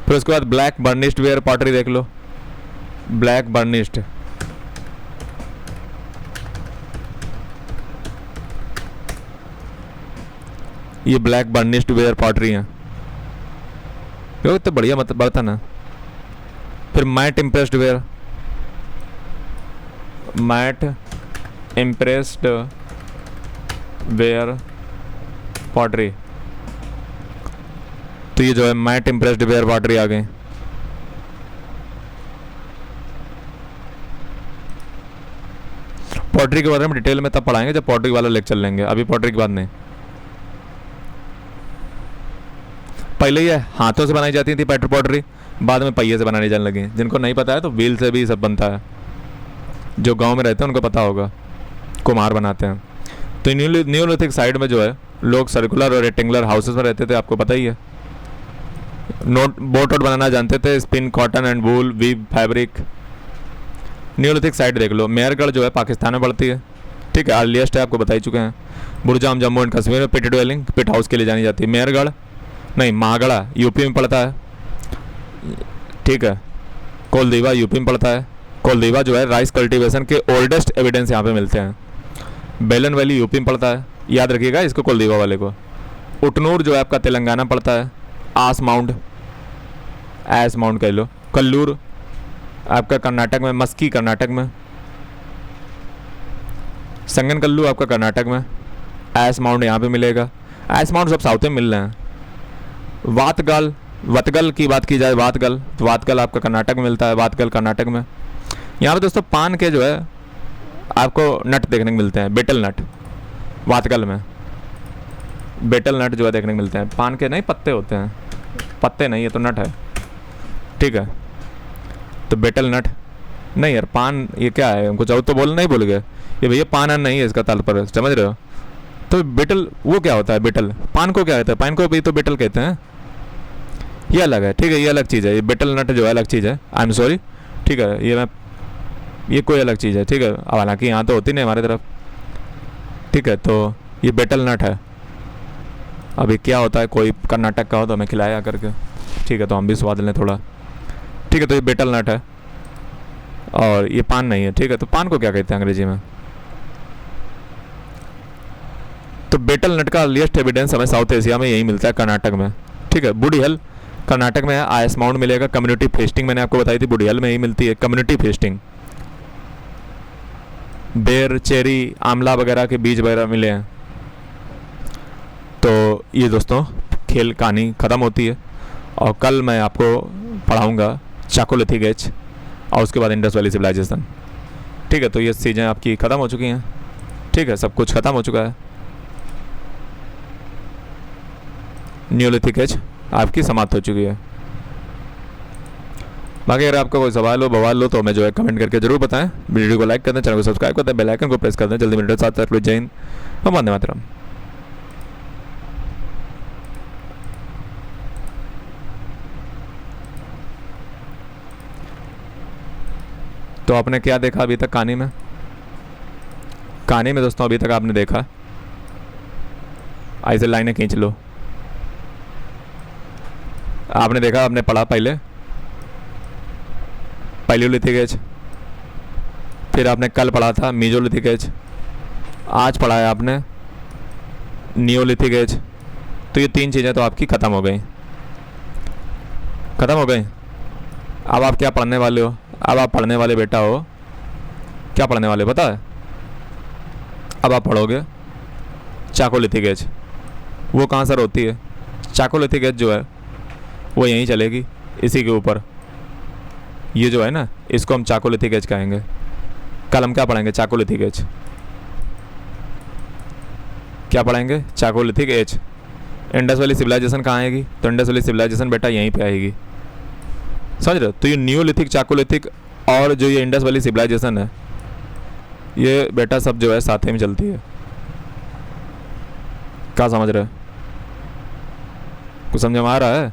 फिर उसके बाद ब्लैक बर्निश्ड वेयर पोल्ट्री देख लो, ब्लैक बर्निश्ड, ये ब्लैक बर्निश्ड वेयर पोल्ट्री है, तो बढ़िया मत बर्तन है। फिर mat impressed ware, mat impressed ware pottery. तो ये जो है मैट इम्प्रेस्ड वेयर पोल्ट्री आ गए। पोल्ट्री के बारे में डिटेल में तब पढ़ाएंगे जब पोल्ट्री वाला लेक्चर लेंगे, अभी पोल्ट्री की बात नहीं। पहले ये हाथों से बनाई जाती थी पोल्ट्री, बाद में पहिए से बनाने जाने लगी। जिनको नहीं पता है तो व्हील से भी सब बनता है, जो गांव में रहते हैं उनको पता होगा, कुम्हार बनाते हैं। तो न्यूलिथिक साइड में जो है लोग सर्कुलर और रेक्टेंगुलर हाउसेस में रहते थे, आपको पता ही है। बोट वोट बनाना जानते थे, spin cotton and wool, weave fabric. Neolithic side देख लो, मेहरगढ़ जो है पाकिस्तान में पड़ती है, ठीक है, अर्लीस्ट है, आपको बता ही चुके हैं। बुरजाम जम्मू एंड कश्मीर में पिट ड्वेलिंग, पिट हाउस के लिए जानी जाती है। मेहरगढ़ नहीं, महागढ़ा यूपी में पड़ता है, ठीक है। कोलदीवा यूपी में पड़ता है। कोलदीवा जो है राइस कल्टीवेशन के ओल्डेस्ट एविडेंस यहाँ पे मिलते हैं। बेलन वैली यूपी में पड़ता है, याद रखिएगा इसको, कोलदीवा वाले को। उटनूर जो है आपका तेलंगाना पड़ता है। आस माउंड, एस माउंड कह लो। कल्लूर आपका कर्नाटक में, मस्की कर्नाटक में। संगनकल्लू आपका कर्नाटक में। एस माउंड यहाँ पे मिलेगा। एस माउंड सब साउथ में मिल रहे हैं। वातगल, वतगल की बात की जाए, वातगल, तो वातगल आपका कर्नाटक में मिलता है, वातगल कर्नाटक में। यहाँ पे दोस्तों पान के जो है आपको नट देखने को मिलते हैं, बेटल नट, वातगल में बेटल नट जो है देखने को मिलते हैं। पान के नहीं, पत्ते होते हैं, पत्ते नहीं, ये तो नट है, ठीक है। तो बेटल नट नहीं यार, पान ये क्या है, उनको चाहो तो बोल नहीं बोल गए ये भैया, पान नहीं है इसका तात्पर्य, समझ रहे हो। तो बेटल वो क्या होता है, बेटल पान को क्या कहते हैं, पान को भी तो बेटल कहते हैं, ये अलग है, ठीक है, ये अलग चीज़ है। ये बेटल नट जो है अलग चीज़ है, आई एम सॉरी, ठीक है, ये कोई अलग चीज़ है, ठीक है। अब हालांकि यहाँ तो होती नहीं हमारी तरफ, ठीक है। तो ये बेटल नट है। अभी क्या होता है, कोई कर्नाटक का हो तो हमें खिलाया करके, ठीक है, तो हम भी स्वाद लें थोड़ा, ठीक है। तो ये बेटल नट है और ये पान नहीं है, ठीक है। तो पान को क्या कहते हैं अंग्रेजी में? तो बेटल नट का अर्लीस्ट एविडेंस हमें साउथ एशिया में यही मिलता है, कर्नाटक में, ठीक है। बूढ़ी हल कर्नाटक में है। आयस माउंट मिलेगा। कम्युनिटी फेस्टिंग मैंने आपको बताई थी, बूढ़ी हल में ही मिलती है कम्युनिटी फेस्टिंग। बेर, चेरी, आंवला वगैरह के बीज वगैरह मिले हैं। तो ये दोस्तों खेल कहानी ख़त्म होती है और कल मैं आपको पढ़ाऊँगा चाकोलिथिक एज और उसके बाद इंडस वैली सिविलाइजेशन, ठीक है। तो ये चीज़ें आपकी ख़त्म हो चुकी हैं, ठीक है, सब कुछ ख़त्म हो चुका है। न्यूलिथिक एज आपकी समाप्त हो चुकी है। बाकी अगर आपका कोई सवाल हो, बवाल हो तो हमें जो है कमेंट करके जरूर बताएं। वीडियो को लाइक कर दें, चैनल को सब्सक्राइब कर दें, बेल आइकन को प्रेस कर दें। जल्दी मिलते हैं साथ साथ। जय हिंद, वंदे मातरम। तो आपने क्या देखा अभी तक कहानी में? कहानी में दोस्तों अभी तक आपने देखा, ऐसे लाइनें खींच लो। आपने देखा, आपने पढ़ा पहले पैलियोलिथिक एज, फिर आपने कल पढ़ा था मीजोलिथिक एज, आज पढ़ा है आपने नियोलिथिक एज। तो ये तीन चीज़ें तो आपकी ख़त्म हो गई, ख़त्म हो गई। अब आप क्या पढ़ने वाले हो? अब आप पढ़ने वाले बेटा हो, क्या पढ़ने वाले पता है? अब आप पढ़ोगे चाकोलिथिक एज। वो कहाँ सर होती है? चाकोलिथिक एज जो है वो यहीं चलेगी। इसी के ऊपर, ये जो है ना, इसको हम चाकोलिथिक एज कहेंगे। कल हम क्या पढ़ेंगे? चाकोलिथिक एज। क्या पढ़ेंगे? चाकोलिथिक एज। इंडस वैली सिविलाइजेशन कहाँ आएगी? तो इंडस वैली सिविलाइजेशन बेटा यहीं पे आएगी, समझ रहे हो? तो ये न्यूलिथिक, चाकोलिथिक और जो ये इंडस वैली सिविलाइजेशन है, ये बेटा सब जो है साथ में चलती है। क्या समझ रहे हो? कुछ समझ में आ रहा है?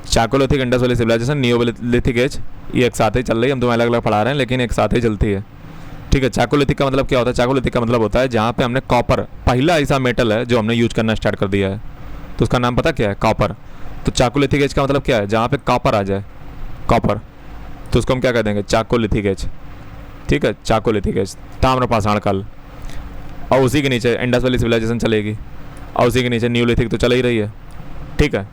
Chalcolithic, Indus valley civilisation, neolithic age, ये एक साथ ही चल रही है। हम तुम्हें अलग अलग पढ़ा रहे हैं लेकिन एक साथ ही चलती है, ठीक है। चाकोलिथिक का मतलब क्या होता है? चाकोलिथिक का मतलब होता है जहाँ पे हमने कॉपर, पहला ऐसा मेटल है जो हमने यूज करना स्टार्ट कर दिया है, तो उसका नाम पता क्या है? कॉपर। तो चाकोलिथिक एज का मतलब क्या है? जहाँ पे कॉपर आ जाए, कॉपर, तो उसको हम क्या कह देंगे? चाकोलिथिक एज, ठीक है। चाकोलिथिक एज, ताम्रपाषाण काल। और उसी के नीचे इंडस वैली सिविलाइजेशन चलेगी, और उसी के नीचे न्यूलिथिक तो चल ही रही है, ठीक है।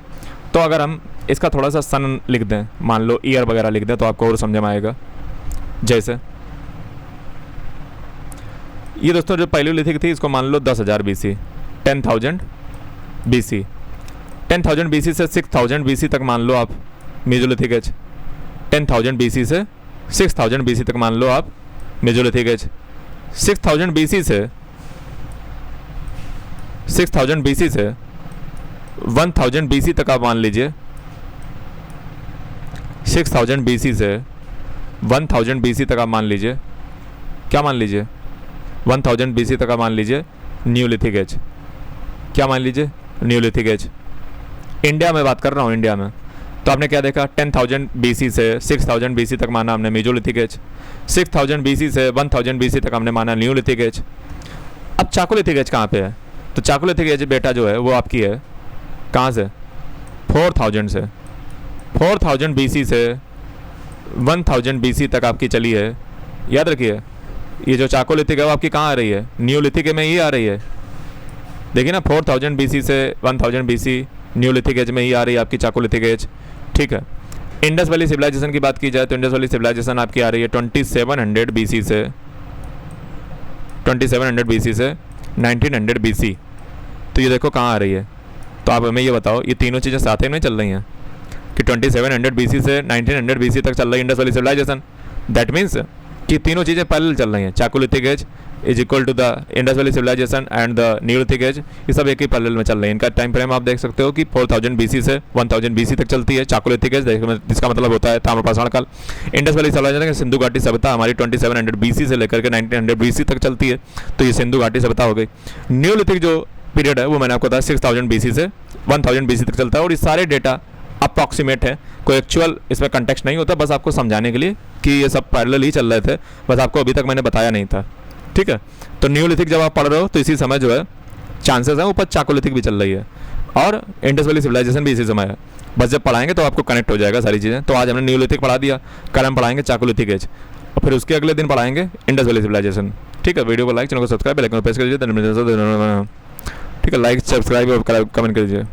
तो अगर हम इसका थोड़ा सा सन लिख दें, मान लो ईयर वगैरह लिख दें, तो आपको और समझ में आएगा। जैसे ये दोस्तों जो पैलियोलिथिक थी, इसको मान लो 10,000 BC, 10,000 BC, 10,000 BC से 6,000 BC तक मान लो आप मेसोलिथिक एज। 10,000 BC से 6,000 BC तक मान लो आप मेसोलिथिक एज। 6,000 BC से 6,000 BC से 1,000 BC तक आप मान लीजिए। 6,000 BC से 1,000 BC तक आप मान लीजिए। क्या मान लीजिए? 1,000 BC तक आप मान लीजिए न्यूलिथिक एज। क्या मान लीजिए? Neolithic age. इंडिया में बात कर रहा हूँ, इंडिया में। तो आपने क्या देखा? 10,000 BC से 6,000 BC तक माना हमने मेसोलिथिक एज, 6,000 BC से 1,000 BC तक हमने माना न्यूलिथिक एज। अब चाकोलिथिक एज कहाँ पे है? तो चाकोलिथिक एज बेटा जो है वो आपकी है कहाँ से? 4,000 से, 4,000 BC से 1,000 BC तक आपकी चली है। याद रखिए, ये जो चाकोलिथिक है वो आपकी कहाँ आ रही है? न्यूलिथिक में ही आ रही है। देखिए ना, 4,000 BC से 1,000 BC न्यूलिथिक एज में ही आ रही है आपकी चाकोलिथिक एज, ठीक है। इंडस वैली सिविलाइजेशन की बात की जाए तो इंडस वैली सिविलाइजेशन आपकी आ रही है 2700 BC से 1900 BC। तो ये देखो कहाँ आ रही है। तो आप हमें ये बताओ, ये तीनों चीज़ें साथ ही में चल रही हैं कि 2700 BC से 1900 BC तक चल रही है Indus valley civilisation. That means कि तीनों चीज़ें पैरेलल चल रही हैं। Chalcolithic age is equal to the Indus valley civilisation and the neolithic age, ये सब एक ही पैरेलल में चल रही है। इनका टाइम फ्रेम आप देख सकते हो कि 4,000 BC से 1,000 BC तक चलती है चाकोलिथिक एज, जिसका मतलब होता है ताम्रपाषाण काल। इंडस वैली सिविलाइजेशन सिंधु घाटी सभ्यता हमारी 2700 BC से लेकर के 1900 BC तक चलती है, तो ये सिंधु घाटी सभ्यता हो गई। न्यूलिथिक जो पीरियड है वो मैंने आपको बताया 6,000 BC से 1,000 BC तक चलता है। और ये सारे डेटा अप्रॉक्सीमेट है, कोई एक्चुअल इसमें कंटेक्स्ट नहीं होता, बस आपको समझाने के लिए कि ये सब पैरेलल ही चल रहे थे, बस आपको अभी तक मैंने बताया नहीं था, ठीक है। तो न्यूलिथिक जब आप पढ़ रहे हो तो इसी समय जो है चांसेस हैं ऊपर चाकोलिथिक भी चल रही है और इंडस वैली सिविलाइजेशन भी इसी समय है। बस जब पढ़ाएंगे तो आपको कनेक्ट हो जाएगा सारी चीज़ें। तो आज हमने न्यूलिथिक पढ़ा दिया, कल हम पढ़ाएंगे चाकोलिथिक एज, और फिर उसके अगले दिन पढ़ाएंगे इंडस वैली सिविलाइजेशन, ठीक है। वीडियो को लाइक, चैनल को सब्सक्राइब, बेल आइकन को प्रेस कर दीजिए, ठीक है। लाइक, सब्सक्राइब और कमेंट कर दीजिए।